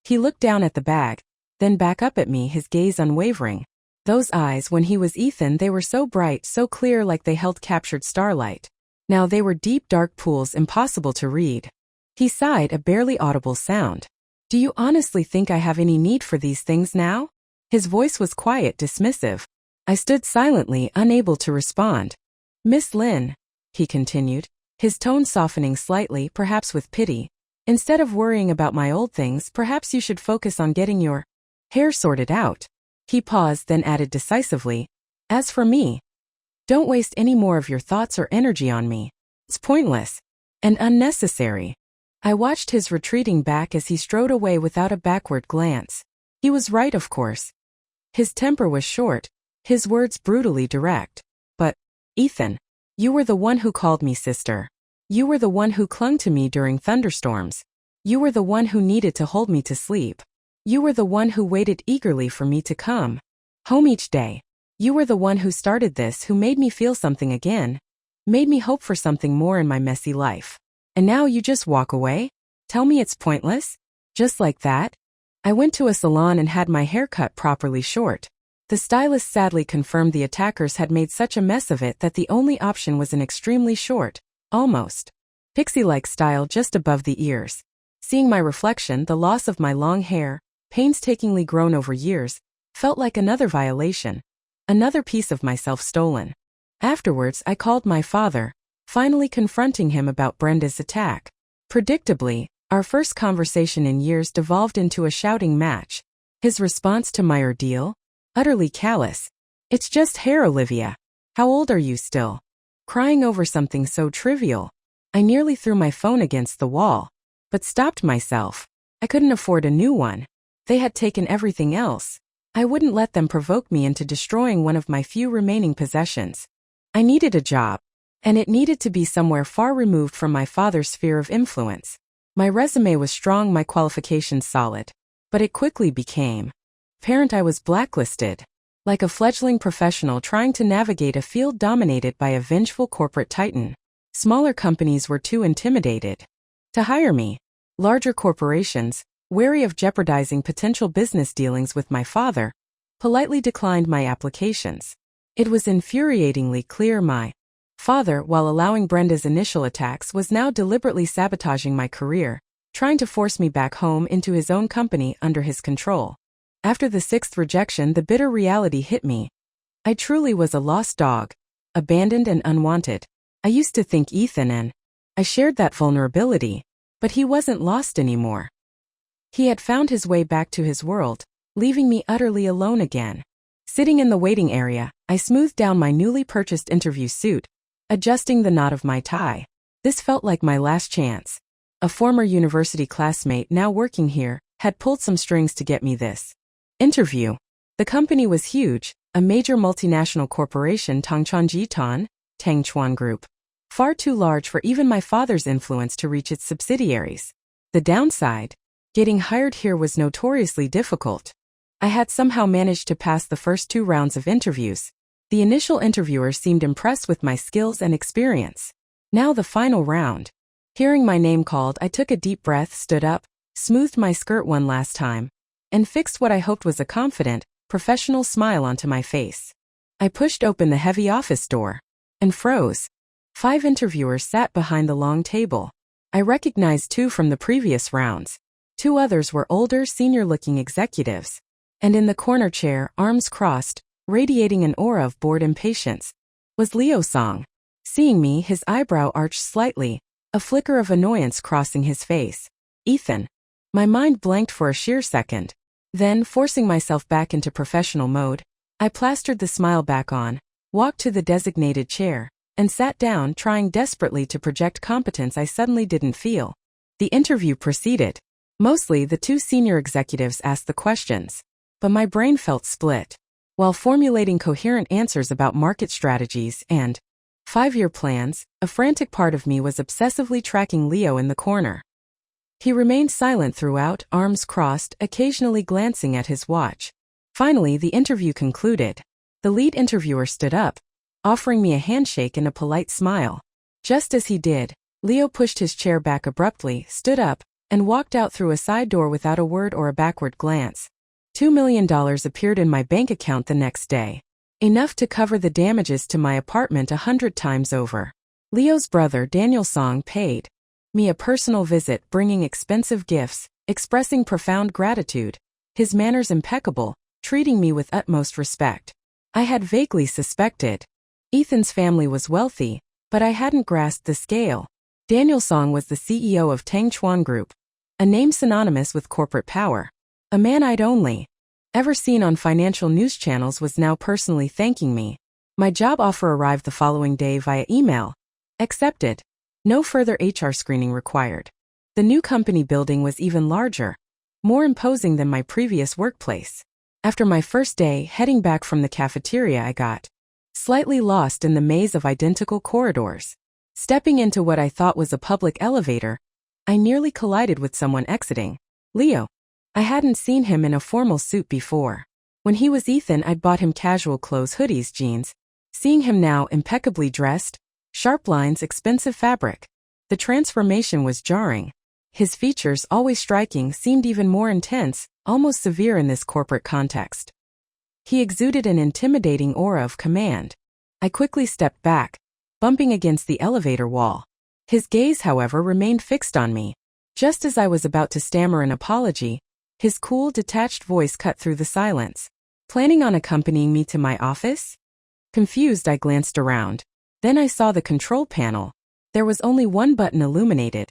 He looked down at the bag, then back up at me, his gaze unwavering. Those eyes, when he was Ethan, they were so bright, so clear, like they held captured starlight. Now they were deep, dark pools, impossible to read. He sighed, a barely audible sound. Do you honestly think I have any need for these things now? His voice was quiet, dismissive. I stood silently, unable to respond. Miss Lynn, he continued, his tone softening slightly, perhaps with pity. Instead of worrying about my old things, perhaps you should focus on getting your hair sorted out. He paused, then added decisively, as for me, don't waste any more of your thoughts or energy on me. It's pointless and unnecessary. I watched his retreating back as he strode away without a backward glance. He was right, of course. His temper was short, his words brutally direct. But, Ethan, you were the one who called me sister. You were the one who clung to me during thunderstorms. You were the one who needed to hold me to sleep. You were the one who waited eagerly for me to come home each day. You were the one who started this, who made me feel something again, made me hope for something more in my messy life. And now you just walk away? Tell me it's pointless? Just like that? I went to a salon and had my hair cut properly short. The stylist sadly confirmed the attackers had made such a mess of it that the only option was an extremely short, almost pixie-like style just above the ears. Seeing my reflection, the loss of my long hair, painstakingly grown over years, felt like another violation, another piece of myself stolen. Afterwards, I called my father, finally confronting him about Brenda's attack. Predictably, our first conversation in years devolved into a shouting match. His response to my ordeal? Utterly callous. It's just hair, Olivia. How old are you still? Crying over something so trivial. I nearly threw my phone against the wall, but stopped myself. I couldn't afford a new one. They had taken everything else. I wouldn't let them provoke me into destroying one of my few remaining possessions. I needed a job, and it needed to be somewhere far removed from my father's sphere of influence. My resume was strong, my qualifications solid, but it quickly became apparent I was blacklisted, like a fledgling professional trying to navigate a field dominated by a vengeful corporate titan. Smaller companies were too intimidated to hire me. Larger corporations, wary of jeopardizing potential business dealings with my father, politely declined my applications. It was infuriatingly clear my father, while allowing Brenda's initial attacks, was now deliberately sabotaging my career, trying to force me back home into his own company under his control. After the sixth rejection, the bitter reality hit me. I truly was a lost dog, abandoned and unwanted. I used to think Ethan and I shared that vulnerability, but he wasn't lost anymore. He had found his way back to his world, leaving me utterly alone again. Sitting in the waiting area, I smoothed down my newly purchased interview suit, adjusting the knot of my tie. This felt like my last chance. A former university classmate now working here had pulled some strings to get me this interview. The company was huge, a major multinational corporation, Tangchuan Group. Far too large for even my father's influence to reach its subsidiaries. The downside? Getting hired here was notoriously difficult. I had somehow managed to pass the first 2 rounds of interviews. The initial interviewer seemed impressed with my skills and experience. Now the final round. Hearing my name called, I took a deep breath, stood up, smoothed my skirt one last time, and fixed what I hoped was a confident, professional smile onto my face. I pushed open the heavy office door and froze. 5 interviewers sat behind the long table. I recognized 2 from the previous rounds. 2 others were older, senior-looking executives. And in the corner chair, arms crossed, radiating an aura of bored impatience, was Leo Song. Seeing me, his eyebrow arched slightly, a flicker of annoyance crossing his face. Ethan. My mind blanked for a sheer second. Then, forcing myself back into professional mode, I plastered the smile back on, walked to the designated chair, and sat down, trying desperately to project competence I suddenly didn't feel. The interview proceeded. Mostly, the 2 senior executives asked the questions, but my brain felt split. While formulating coherent answers about market strategies and 5-year plans, a frantic part of me was obsessively tracking Leo in the corner. He remained silent throughout, arms crossed, occasionally glancing at his watch. Finally, the interview concluded. The lead interviewer stood up, offering me a handshake and a polite smile. Just as he did, Leo pushed his chair back abruptly, stood up, and walked out through a side door without a word or a backward glance. $2 million appeared in my bank account the next day. Enough to cover the damages to my apartment 100 times over. Leo's brother, Daniel Song, paid me a personal visit, bringing expensive gifts, expressing profound gratitude. His manners impeccable, treating me with utmost respect. I had vaguely suspected Ethan's family was wealthy, but I hadn't grasped the scale. Daniel Song was the CEO of Tangchuan Group, a name synonymous with corporate power. A man I'd only ever seen on financial news channels was now personally thanking me. My job offer arrived the following day via email. Accepted. No further HR screening required. The new company building was even larger, more imposing than my previous workplace. After my first day heading back from the cafeteria, I got slightly lost in the maze of identical corridors. Stepping into what I thought was a public elevator, I nearly collided with someone exiting. Leo. I hadn't seen him in a formal suit before. When he was Ethan, I'd bought him casual clothes, hoodies, jeans. Seeing him now impeccably dressed, sharp lines, expensive fabric, the transformation was jarring. His features, always striking, seemed even more intense, almost severe in this corporate context. He exuded an intimidating aura of command. I quickly stepped back, bumping against the elevator wall. His gaze, however, remained fixed on me. Just as I was about to stammer an apology, his cool, detached voice cut through the silence. Planning on accompanying me to my office? Confused, I glanced around. Then I saw the control panel. There was only one button illuminated.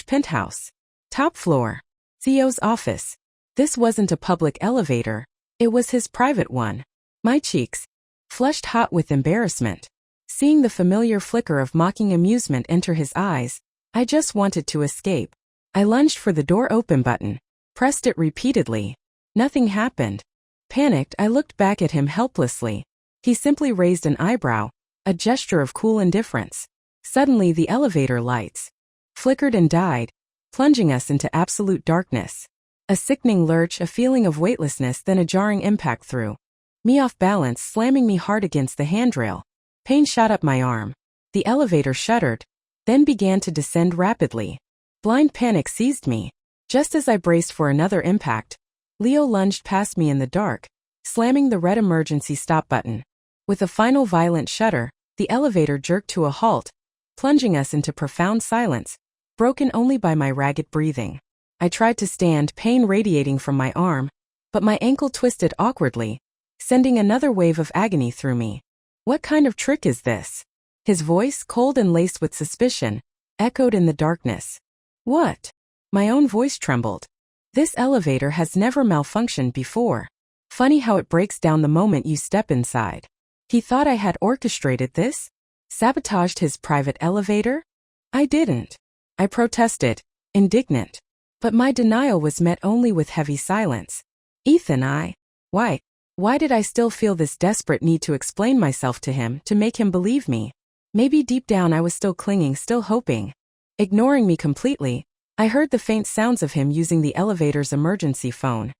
Penthouse. Top floor. CEO's office. This wasn't a public elevator. It was his private one. My cheeks flushed hot with embarrassment. Seeing the familiar flicker of mocking amusement enter his eyes, I just wanted to escape. I lunged for the door open button, pressed it repeatedly. Nothing happened. Panicked, I looked back at him helplessly. He simply raised an eyebrow, a gesture of cool indifference. Suddenly the elevator lights flickered and died, plunging us into absolute darkness. A sickening lurch, a feeling of weightlessness, then a jarring impact threw me off balance, slamming me hard against the handrail. Pain shot up my arm. The elevator shuddered, then began to descend rapidly. Blind panic seized me. Just as I braced for another impact, Leo lunged past me in the dark, slamming the red emergency stop button. With a final violent shudder, the elevator jerked to a halt, plunging us into profound silence, broken only by my ragged breathing. I tried to stand, pain radiating from my arm, but my ankle twisted awkwardly, sending another wave of agony through me. What kind of trick is this? His voice, cold and laced with suspicion, echoed in the darkness. What? My own voice trembled. This elevator has never malfunctioned before. Funny how it breaks down the moment you step inside. He thought I had orchestrated this? Sabotaged his private elevator? I didn't. I protested, indignant. But my denial was met only with heavy silence. Ethan, Why did I still feel this desperate need to explain myself to him, to make him believe me? Maybe deep down I was still clinging, still hoping. Ignoring me completely, I heard the faint sounds of him using the elevator's emergency phone.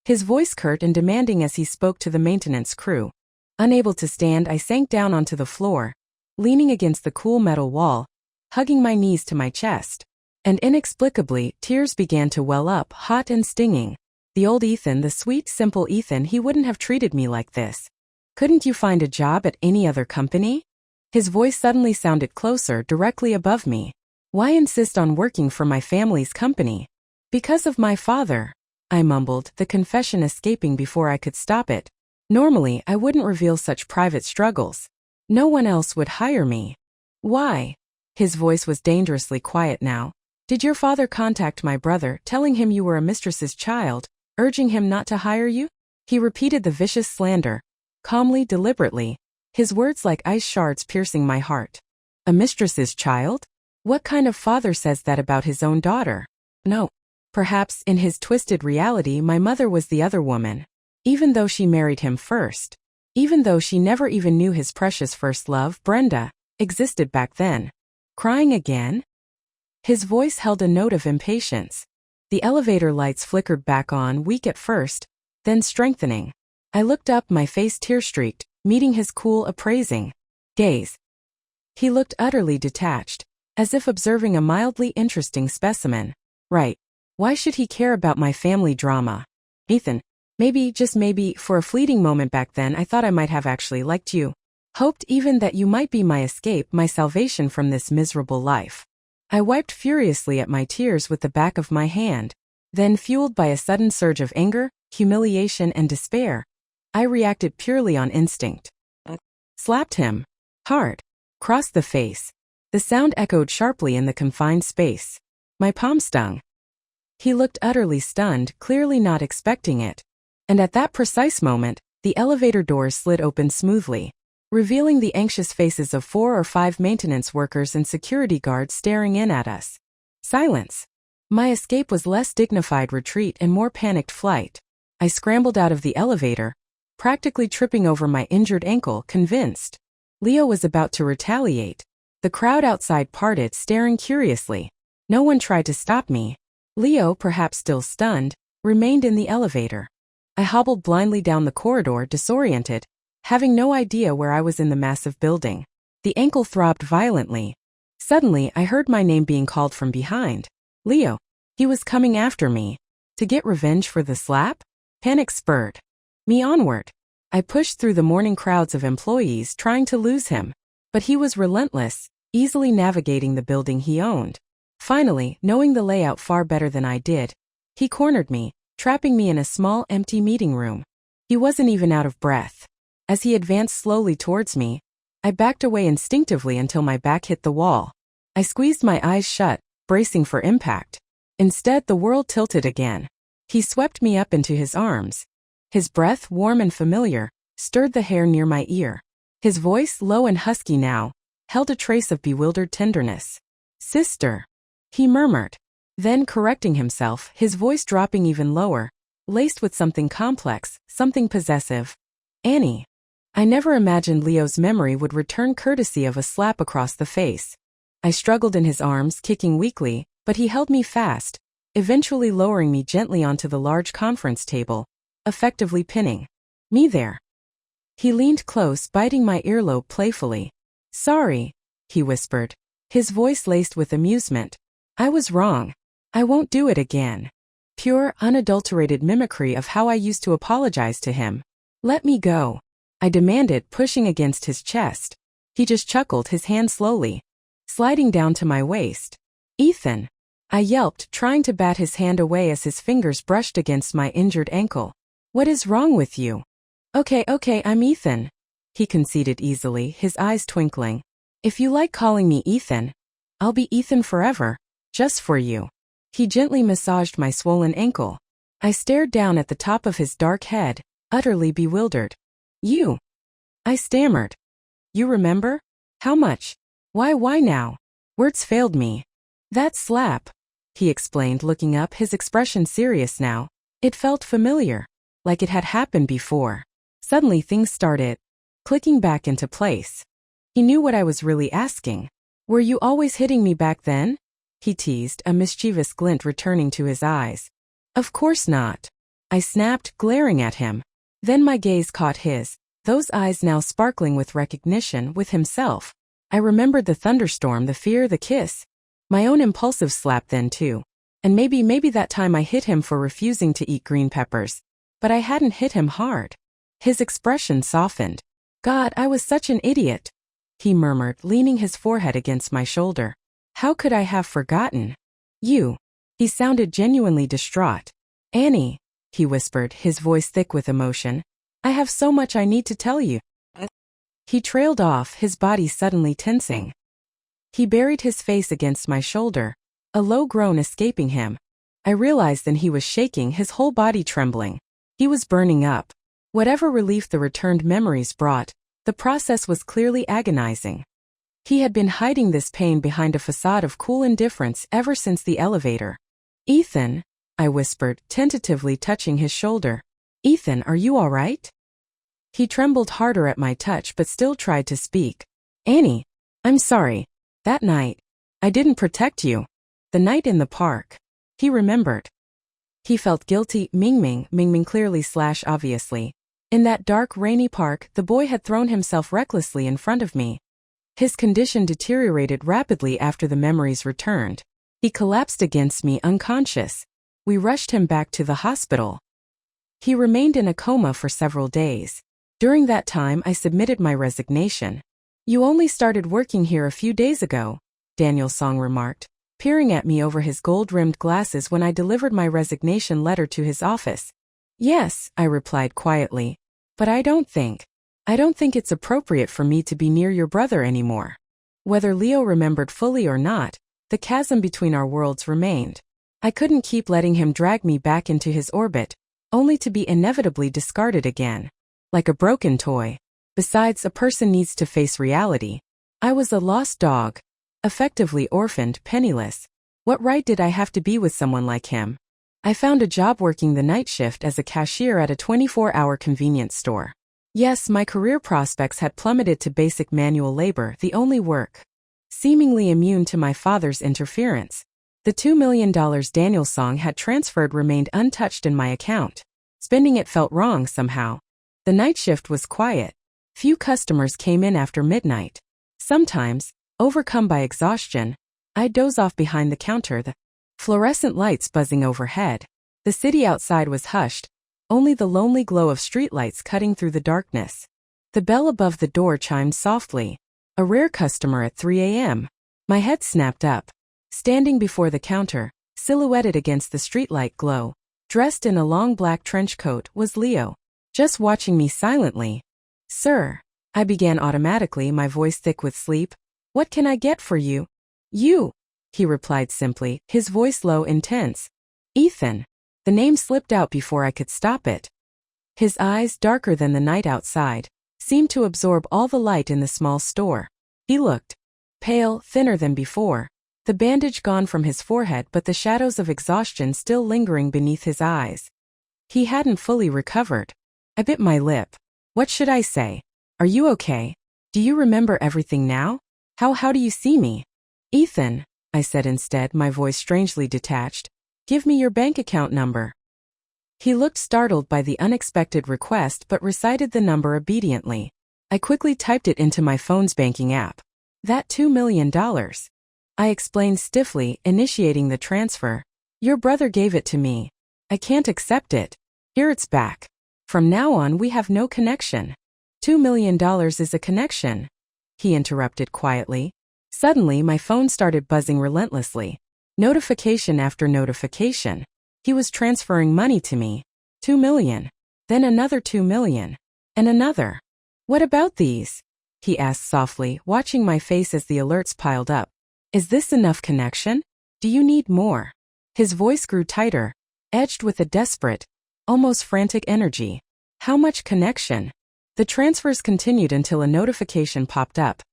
His voice curt and demanding as he spoke to the maintenance crew. Unable to stand, I sank down onto the floor, leaning against the cool metal wall, hugging my knees to my chest. And inexplicably, tears began to well up, hot and stinging. The old Ethan, the sweet, simple Ethan, he wouldn't have treated me like this. Couldn't you find a job at any other company? His voice suddenly sounded closer, directly above me. Why insist on working for my family's company? Because of my father, I mumbled, the confession escaping before I could stop it. Normally, I wouldn't reveal such private struggles. No one else would hire me. Why? His voice was dangerously quiet now. Did your father contact my brother, telling him you were a mistress's child, urging him not to hire you? He repeated the vicious slander, calmly, deliberately, his words like ice shards piercing my heart. A mistress's child? What kind of father says that about his own daughter? No. Perhaps, in his twisted reality, my mother was the other woman. Even though she married him first. Even though she never even knew his precious first love, Brenda, existed back then. Crying again? His voice held a note of impatience. The elevator lights flickered back on, weak at first, then strengthening. I looked up, my face tear-streaked, meeting his cool, appraising gaze. He looked utterly detached, as if observing a mildly interesting specimen. Right. Why should he care about my family drama? Ethan, maybe, just maybe, for a fleeting moment back then I thought I might have actually liked you. Hoped even that you might be my escape, my salvation from this miserable life. I wiped furiously at my tears with the back of my hand. Then, fueled by a sudden surge of anger, humiliation, and despair, I reacted purely on instinct. Slapped him. Hard. Crossed the face. The sound echoed sharply in the confined space. My palm stung. He looked utterly stunned, clearly not expecting it. And at that precise moment, the elevator doors slid open smoothly, revealing the anxious faces of 4 or 5 maintenance workers and security guards staring in at us. Silence. My escape was less dignified retreat and more panicked flight. I scrambled out of the elevator, practically tripping over my injured ankle, convinced Leo was about to retaliate. The crowd outside parted, staring curiously. No one tried to stop me. Leo, perhaps still stunned, remained in the elevator. I hobbled blindly down the corridor, disoriented, having no idea where I was in the massive building. The ankle throbbed violently. Suddenly, I heard my name being called from behind. Leo. He was coming after me. To get revenge for the slap? Panic spurred me onward. I pushed through the morning crowds of employees trying to lose him. But he was relentless, easily navigating the building he owned. Finally, knowing the layout far better than I did, he cornered me, trapping me in a small, empty meeting room. He wasn't even out of breath. As he advanced slowly towards me, I backed away instinctively until my back hit the wall. I squeezed my eyes shut, bracing for impact. Instead, the world tilted again. He swept me up into his arms. His breath, warm and familiar, stirred the hair near my ear. His voice, low and husky now, held a trace of bewildered tenderness. "Sister," he murmured. Then, correcting himself, his voice dropping even lower, laced with something complex, something possessive. "Annie." I never imagined Leo's memory would return courtesy of a slap across the face. I struggled in his arms, kicking weakly, but he held me fast, eventually lowering me gently onto the large conference table, effectively pinning me there. He leaned close, biting my earlobe playfully. "Sorry," he whispered, his voice laced with amusement. "I was wrong. I won't do it again." Pure, unadulterated mimicry of how I used to apologize to him. "Let me go," I demanded, pushing against his chest. He just chuckled, his hand slowly sliding down to my waist. "Ethan," I yelped, trying to bat his hand away as his fingers brushed against my injured ankle. "What is wrong with you?" Okay, I'm Ethan," he conceded easily, his eyes twinkling. "If you like calling me Ethan, I'll be Ethan forever, just for you." He gently massaged my swollen ankle. I stared down at the top of his dark head, utterly bewildered. "You?" I stammered. "You remember? How much? Why now?" Words failed me. "That slap," he explained, looking up, his expression serious now. It felt familiar, like it had happened before. Suddenly things started clicking back into place. He knew what I was really asking. "Were you always hitting me back then?" he teased, a mischievous glint returning to his eyes. "Of course not," I snapped, glaring at him. Then my gaze caught his, those eyes now sparkling with recognition, with himself. I remembered the thunderstorm, the fear, the kiss. My own impulsive slap then too. And maybe that time I hit him for refusing to eat green peppers. But I hadn't hit him hard. His expression softened. "God, I was such an idiot," he murmured, leaning his forehead against my shoulder. "How could I have forgotten? You." He sounded genuinely distraught. "Annie," he whispered, his voice thick with emotion. "I have so much I need to tell you." He trailed off, his body suddenly tensing. He buried his face against my shoulder, a low groan escaping him. I realized then he was shaking, his whole body trembling. He was burning up. Whatever relief the returned memories brought, the process was clearly agonizing. He had been hiding this pain behind a facade of cool indifference ever since the elevator. "Ethan," I whispered, tentatively touching his shoulder. "Ethan, are you all right?" He trembled harder at my touch but still tried to speak. "Annie, I'm sorry. That night, I didn't protect you. The night in the park." He remembered. He felt guilty, Mingming clearly / obviously. In that dark, rainy park, the boy had thrown himself recklessly in front of me. His condition deteriorated rapidly after the memories returned. He collapsed against me, unconscious. We rushed him back to the hospital. He remained in a coma for several days. During that time, I submitted my resignation. "You only started working here a few days ago," Daniel Song remarked, peering at me over his gold-rimmed glasses when I delivered my resignation letter to his office. "Yes," I replied quietly, "but I don't think it's appropriate for me to be near your brother anymore." Whether Leo remembered fully or not, the chasm between our worlds remained. I couldn't keep letting him drag me back into his orbit, only to be inevitably discarded again. Like a broken toy. Besides, a person needs to face reality. I was a lost dog. Effectively orphaned, penniless. What right did I have to be with someone like him? I found a job working the night shift as a cashier at a 24-hour convenience store. Yes, my career prospects had plummeted to basic manual labor, the only work seemingly immune to my father's interference. The $2 million Daniel song had transferred remained untouched in my account. Spending it felt wrong somehow. The night shift was quiet. Few customers came in after midnight. Sometimes, overcome by exhaustion, I'd doze off behind the counter, the fluorescent lights buzzing overhead. The city outside was hushed, only the lonely glow of streetlights cutting through the darkness. The bell above the door chimed softly. A rare customer at 3 a.m. My head snapped up. Standing before the counter, silhouetted against the streetlight glow, dressed in a long black trench coat, was Leo, just watching me silently. "Sir," I began automatically, my voice thick with sleep. "What can I get for you?" "You," he replied simply, his voice low, intense. "Ethan." The name slipped out before I could stop it. His eyes, darker than the night outside, seemed to absorb all the light in the small store. He looked pale, thinner than before, the bandage gone from his forehead but the shadows of exhaustion still lingering beneath his eyes. He hadn't fully recovered. I bit my lip. What should I say? "Are you okay? Do you remember everything now? How do you see me?" "Ethan," I said instead, my voice strangely detached. "Give me your bank account number." He looked startled by the unexpected request but recited the number obediently. I quickly typed it into my phone's banking app. "That $2 million. I explained stiffly, initiating the transfer. "Your brother gave it to me. I can't accept it. Here it's back. From now on we have no connection." $2 million is a connection," he interrupted quietly. Suddenly my phone started buzzing relentlessly. Notification after notification. He was transferring money to me. 2 million. Then another 2 million. And another. "What about these?" he asked softly, watching my face as the alerts piled up. "Is this enough connection? Do you need more?" His voice grew tighter, edged with a desperate, almost frantic energy. "How much connection?" The transfers continued until a notification popped up.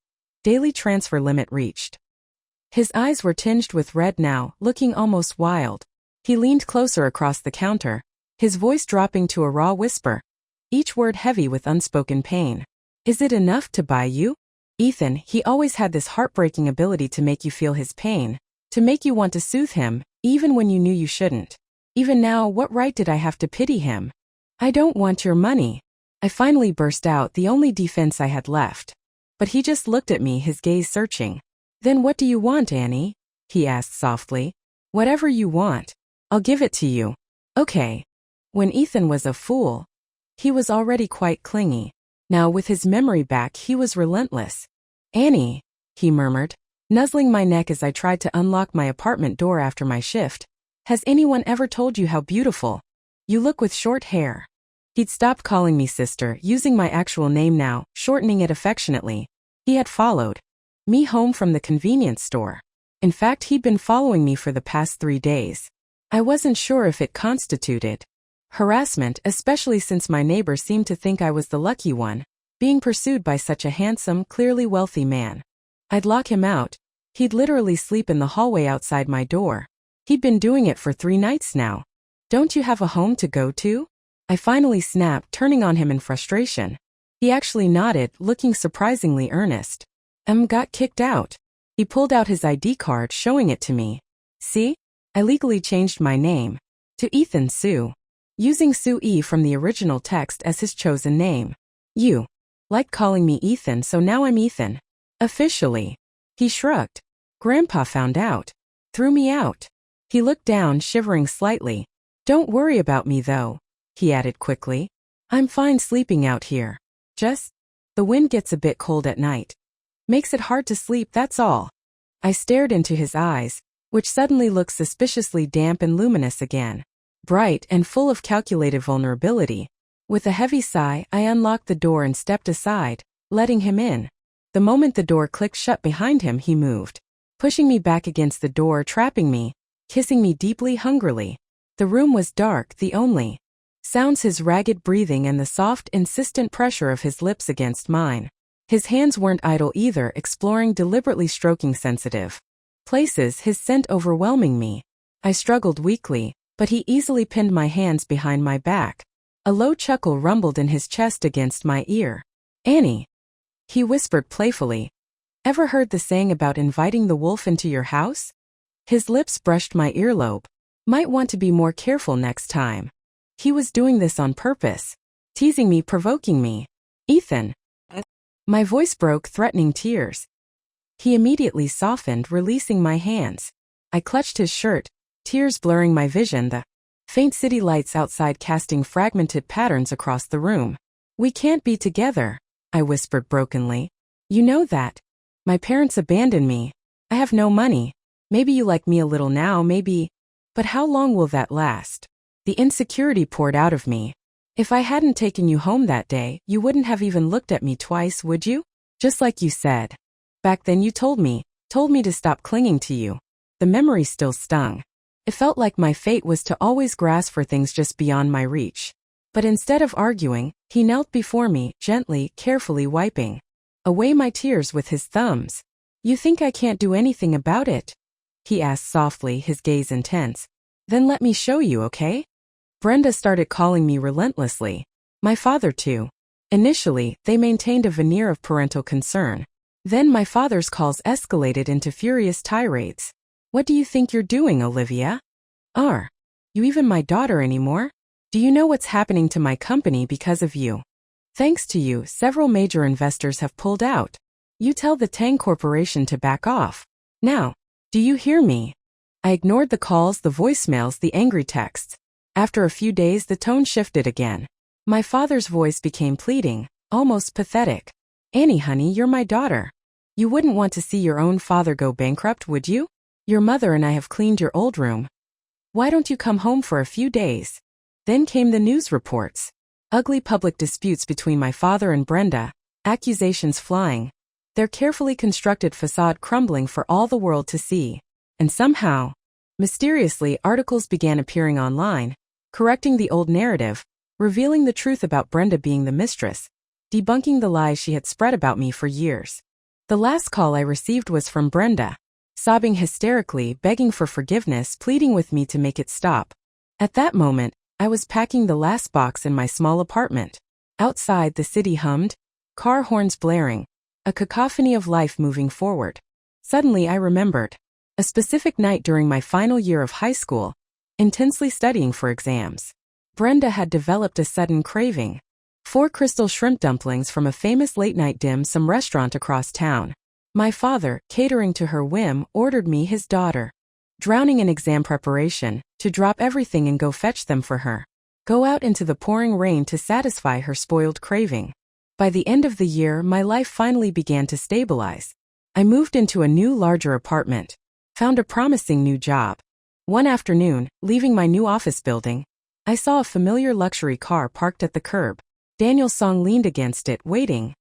Daily transfer limit reached. His eyes were tinged with red now, looking almost wild. He leaned closer across the counter, his voice dropping to a raw whisper, each word heavy with unspoken pain. "Is it enough to buy you?" Ethan, he always had this heartbreaking ability to make you feel his pain, to make you want to soothe him, even when you knew you shouldn't. Even now, what right did I have to pity him? "I don't want your money," I finally burst out, the only defense I had left. But he just looked at me, his gaze searching. "Then what do you want, Annie?" he asked softly. "Whatever you want. I'll give it to you." "Okay." When Ethan was a fool, he was already quite clingy. Now with his memory back, he was relentless. "Annie," he murmured, nuzzling my neck as I tried to unlock my apartment door after my shift. "Has anyone ever told you how beautiful you look with short hair?" He'd stopped calling me sister, using my actual name now, shortening it affectionately. He had followed me home from the convenience store. In fact, he'd been following me for the past 3 days. I wasn't sure if it constituted harassment, especially since my neighbor seemed to think I was the lucky one, being pursued by such a handsome, clearly wealthy man. I'd lock him out. He'd literally sleep in the hallway outside my door. He'd been doing it for 3 nights now. "Don't you have a home to go to?" I finally snapped, turning on him in frustration. He actually nodded, looking surprisingly earnest. Got kicked out." He pulled out his ID card, showing it to me. "See? I legally changed my name to Ethan Sue, using Sue E from the original text as his chosen name. You liked calling me Ethan, so now I'm Ethan. Officially." He shrugged. "Grandpa found out. Threw me out." He looked down, shivering slightly. "Don't worry about me though," he added quickly. "I'm fine sleeping out here. Just, the wind gets a bit cold at night. Makes it hard to sleep, that's all." I stared into his eyes, which suddenly looked suspiciously damp and luminous again, bright and full of calculated vulnerability. With a heavy sigh, I unlocked the door and stepped aside, letting him in. The moment the door clicked shut behind him, he moved, pushing me back against the door, trapping me, kissing me deeply, hungrily. The room was dark, the only sounds his ragged breathing and the soft, insistent pressure of his lips against mine. His hands weren't idle either, exploring, deliberately stroking sensitive places, his scent overwhelming me. I struggled weakly, but he easily pinned my hands behind my back. A low chuckle rumbled in his chest against my ear. "Annie," he whispered playfully. "Ever heard the saying about inviting the wolf into your house?" His lips brushed my earlobe. "Might want to be more careful next time." He was doing this on purpose. Teasing me, provoking me. "Ethan." My voice broke, threatening tears. He immediately softened, releasing my hands. I clutched his shirt, tears blurring my vision, the faint city lights outside casting fragmented patterns across the room. "We can't be together," I whispered brokenly. "You know that. My parents abandoned me. I have no money. Maybe you like me a little now, maybe. But how long will that last?" The insecurity poured out of me. "If I hadn't taken you home that day, you wouldn't have even looked at me twice, would you? Just like you said. Back then you told me to stop clinging to you." The memory still stung. It felt like my fate was to always grasp for things just beyond my reach. But instead of arguing, he knelt before me, gently, carefully wiping away my tears with his thumbs. "You think I can't do anything about it?" he asked softly, his gaze intense. "Then let me show you, okay?" Brenda started calling me relentlessly. My father too. Initially, they maintained a veneer of parental concern. Then my father's calls escalated into furious tirades. "What do you think you're doing, Olivia? Are you even my daughter anymore? Do you know what's happening to my company because of you? Thanks to you, several major investors have pulled out. You tell the Tang Corporation to back off. Now, do you hear me?" I ignored the calls, the voicemails, the angry texts. After a few days, the tone shifted again. My father's voice became pleading, almost pathetic. "Annie, honey, you're my daughter. You wouldn't want to see your own father go bankrupt, would you? Your mother and I have cleaned your old room. Why don't you come home for a few days?" Then came the news reports. Ugly public disputes between my father and Brenda, accusations flying, their carefully constructed facade crumbling for all the world to see. And somehow, mysteriously, articles began appearing online, correcting the old narrative, revealing the truth about Brenda being the mistress, debunking the lies she had spread about me for years. The last call I received was from Brenda, sobbing hysterically, begging for forgiveness, pleading with me to make it stop. At that moment, I was packing the last box in my small apartment. Outside, the city hummed, car horns blaring, a cacophony of life moving forward. Suddenly, I remembered a specific night during my final year of high school, intensely studying for exams. Brenda had developed a sudden craving. 4 crystal shrimp dumplings from a famous late-night dim sum restaurant across town. My father, catering to her whim, ordered me, his daughter, drowning in exam preparation, to drop everything and go fetch them for her. Go out into the pouring rain to satisfy her spoiled craving. By the end of the year, my life finally began to stabilize. I moved into a new, larger apartment, found a promising new job. One afternoon, leaving my new office building, I saw a familiar luxury car parked at the curb. Daniel Song leaned against it, waiting.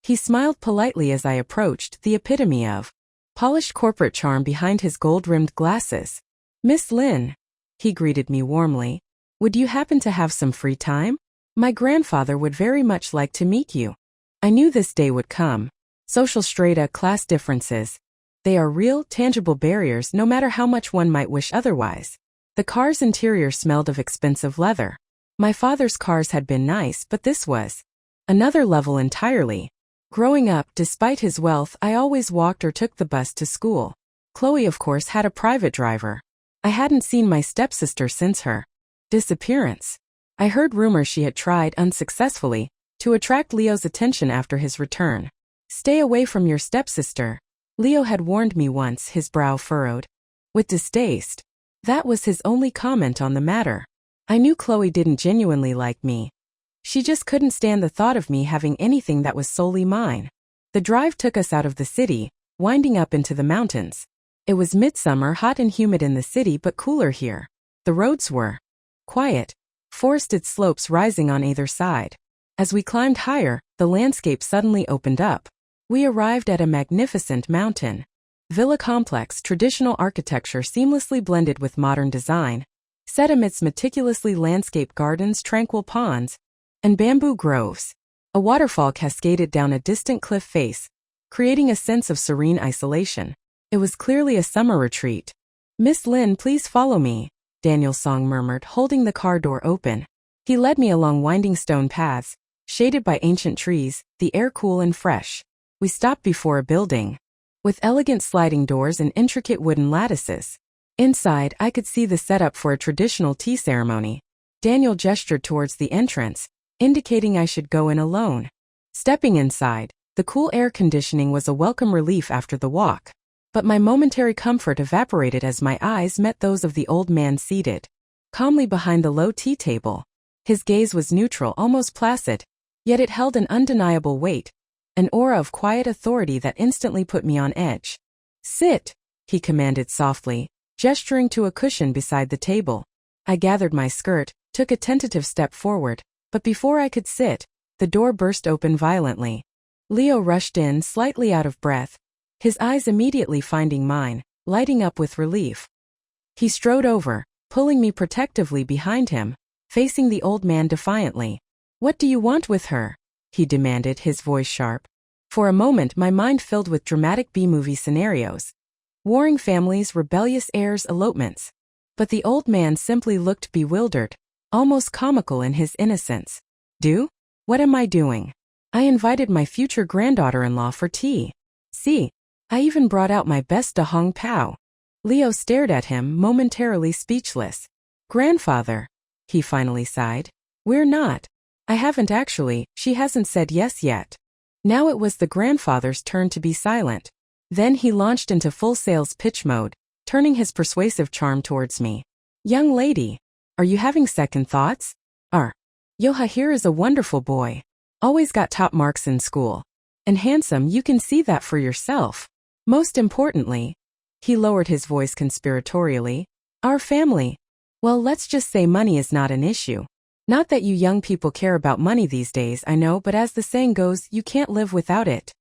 He smiled politely as I approached, the epitome of polished corporate charm behind his gold-rimmed glasses. "Miss Lin," he greeted me warmly. "Would you happen to have some free time? My grandfather would very much like to meet you." I knew this day would come. Social strata, class differences. They are real, tangible barriers no matter how much one might wish otherwise. The car's interior smelled of expensive leather. My father's cars had been nice, but this was another level entirely. Growing up, despite his wealth, I always walked or took the bus to school. Chloe, of course, had a private driver. I hadn't seen my stepsister since her disappearance. I heard rumors she had tried, unsuccessfully, to attract Leo's attention after his return. "Stay away from your stepsister," Leo had warned me once, his brow furrowed with distaste. That was his only comment on the matter. I knew Chloe didn't genuinely like me. She just couldn't stand the thought of me having anything that was solely mine. The drive took us out of the city, winding up into the mountains. It was midsummer, hot and humid in the city, but cooler here. The roads were quiet, forested slopes rising on either side. As we climbed higher, the landscape suddenly opened up. We arrived at a magnificent mountain villa complex, traditional architecture seamlessly blended with modern design, set amidst meticulously landscaped gardens, tranquil ponds, and bamboo groves. A waterfall cascaded down a distant cliff face, creating a sense of serene isolation. It was clearly a summer retreat. "Miss Lin, please follow me," Daniel Song murmured, holding the car door open. He led me along winding stone paths, shaded by ancient trees, the air cool and fresh. We stopped before a building with elegant sliding doors and intricate wooden lattices. Inside, I could see the setup for a traditional tea ceremony. Daniel gestured towards the entrance, indicating I should go in alone. Stepping inside, the cool air conditioning was a welcome relief after the walk. But my momentary comfort evaporated as my eyes met those of the old man seated calmly behind the low tea table. His gaze was neutral, almost placid, yet it held an undeniable weight, an aura of quiet authority that instantly put me on edge. "Sit," he commanded softly, gesturing to a cushion beside the table. I gathered my skirt, took a tentative step forward, but before I could sit, the door burst open violently. Leo rushed in, slightly out of breath, his eyes immediately finding mine, lighting up with relief. He strode over, pulling me protectively behind him, facing the old man defiantly. "What do you want with her?" he demanded, his voice sharp. For a moment my mind filled with dramatic B-movie scenarios. Warring families, rebellious heirs, elopements. But the old man simply looked bewildered, almost comical in his innocence. "Do? What am I doing? I invited my future granddaughter-in-law for tea. See, I even brought out my best Da Hong Pao." Leo stared at him, momentarily speechless. "Grandfather," he finally sighed. "We're not. I haven't actually, she hasn't said yes yet." Now it was the grandfather's turn to be silent. Then he launched into full sales pitch mode, turning his persuasive charm towards me. "Young lady, are you having second thoughts? Yoha here is a wonderful boy. Always got top marks in school. And handsome, you can see that for yourself. Most importantly," he lowered his voice conspiratorially, "our family. Well, let's just say money is not an issue. Not that you young people care about money these days, I know, but as the saying goes, you can't live without it."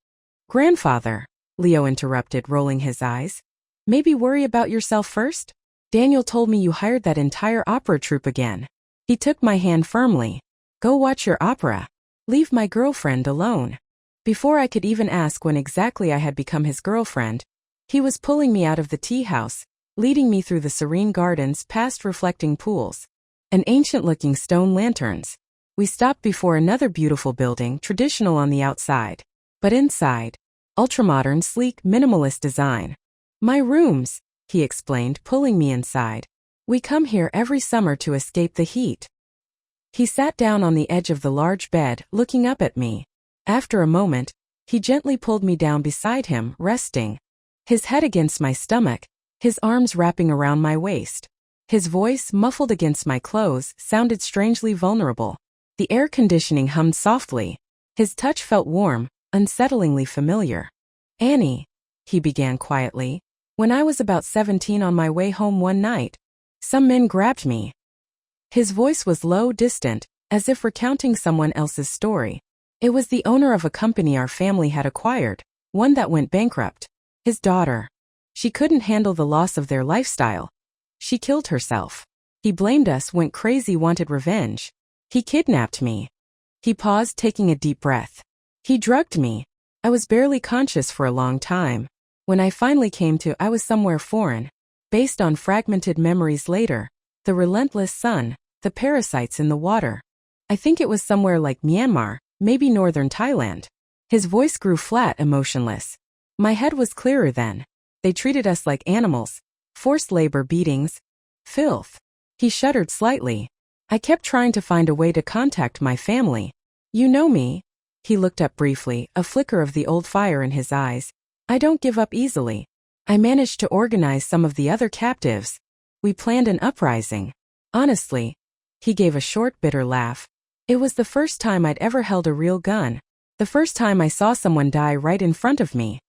"Grandfather," Leo interrupted, rolling his eyes. "Maybe worry about yourself first? Daniel told me you hired that entire opera troupe again." He took my hand firmly. "Go watch your opera. Leave my girlfriend alone." Before I could even ask when exactly I had become his girlfriend, he was pulling me out of the tea house, leading me through the serene gardens past reflecting pools and ancient-looking stone lanterns. We stopped before another beautiful building, traditional on the outside, but inside, ultramodern, sleek, minimalist design. "My rooms," he explained, pulling me inside. "We come here every summer to escape the heat." He sat down on the edge of the large bed, looking up at me. After a moment, he gently pulled me down beside him, resting his head against my stomach, his arms wrapping around my waist. His voice, muffled against my clothes, sounded strangely vulnerable. The air conditioning hummed softly. His touch felt warm, unsettlingly familiar. "Annie," he began quietly, "when I was about 17 on my way home one night, some men grabbed me." His voice was low, distant, as if recounting someone else's story. It was the owner of a company our family had acquired, one that went bankrupt. His daughter. She couldn't handle the loss of their lifestyle. She killed herself. He blamed us, went crazy, wanted revenge. He kidnapped me. He paused, taking a deep breath. He drugged me. I was barely conscious for a long time. When I finally came to, I was somewhere foreign. Based on fragmented memories later, the relentless sun, the parasites in the water. I think it was somewhere like Myanmar, maybe northern Thailand. His voice grew flat, emotionless. My head was clearer then. They treated us like animals. Forced labor, beatings. Filth. He shuddered slightly. I kept trying to find a way to contact my family. "You know me?" He looked up briefly, a flicker of the old fire in his eyes. "I don't give up easily. I managed to organize some of the other captives. We planned an uprising. Honestly," he gave a short, bitter laugh, "it was the first time I'd ever held a real gun. The first time I saw someone die right in front of me.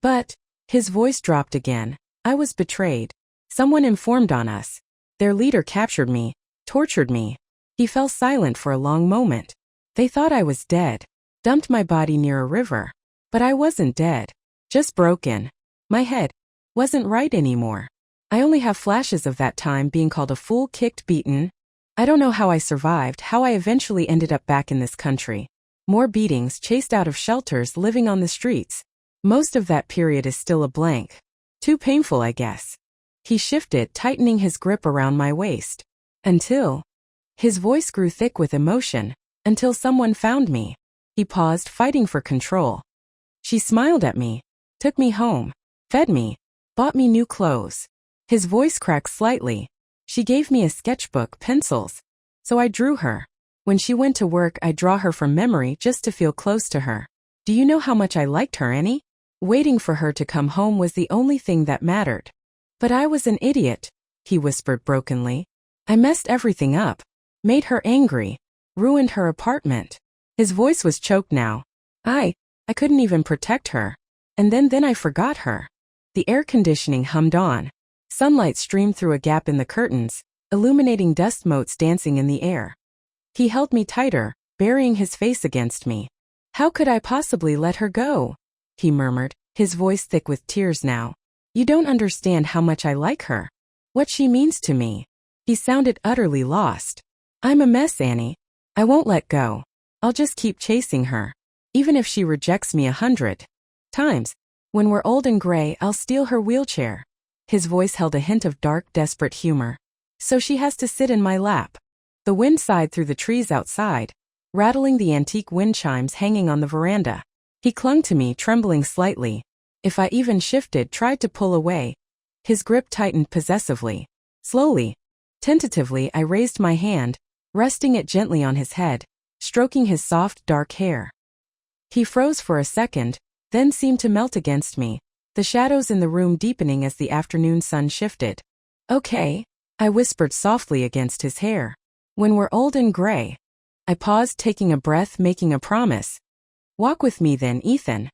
But," his voice dropped again, "I was betrayed. Someone informed on us. Their leader captured me, tortured me." He fell silent for a long moment. "They thought I was dead. Dumped my body near a river. But I wasn't dead. Just broken. My head wasn't right anymore. I only have flashes of that time, being called a fool, kicked, beaten. I don't know how I survived, how I eventually ended up back in this country. More beatings, chased out of shelters, living on the streets. Most of that period is still a blank. Too painful, I guess." He shifted, tightening his grip around my waist. Until. His voice grew thick with emotion. Until someone found me. He paused, fighting for control. She smiled at me, took me home, fed me, bought me new clothes. His voice cracked slightly. She gave me a sketchbook, pencils. So I drew her. When she went to work, I draw her from memory just to feel close to her. Do you know how much I liked her, Annie? Waiting for her to come home was the only thing that mattered. But I was an idiot, he whispered brokenly. I messed everything up. Made her angry. Ruined her apartment. His voice was choked now. I couldn't even protect her. And then I forgot her. The air conditioning hummed on. Sunlight streamed through a gap in the curtains, illuminating dust motes dancing in the air. He held me tighter, burying his face against me. How could I possibly let her go? He murmured, his voice thick with tears now. You don't understand how much I like her. What she means to me. He sounded utterly lost. I'm a mess, Annie. I won't let go. I'll just keep chasing her. Even if she rejects me 100 times. When we're old and gray, I'll steal her wheelchair. His voice held a hint of dark, desperate humor. So she has to sit in my lap. The wind sighed through the trees outside, rattling the antique wind chimes hanging on the veranda. He clung to me, trembling slightly. If I even shifted, tried to pull away, his grip tightened possessively. Slowly, tentatively, I raised my hand, resting it gently on his head, stroking his soft, dark hair. He froze for a second, then seemed to melt against me, the shadows in the room deepening as the afternoon sun shifted. Okay, I whispered softly against his hair. When we're old and gray. I paused, taking a breath, making a promise. Walk with me then, Ethan.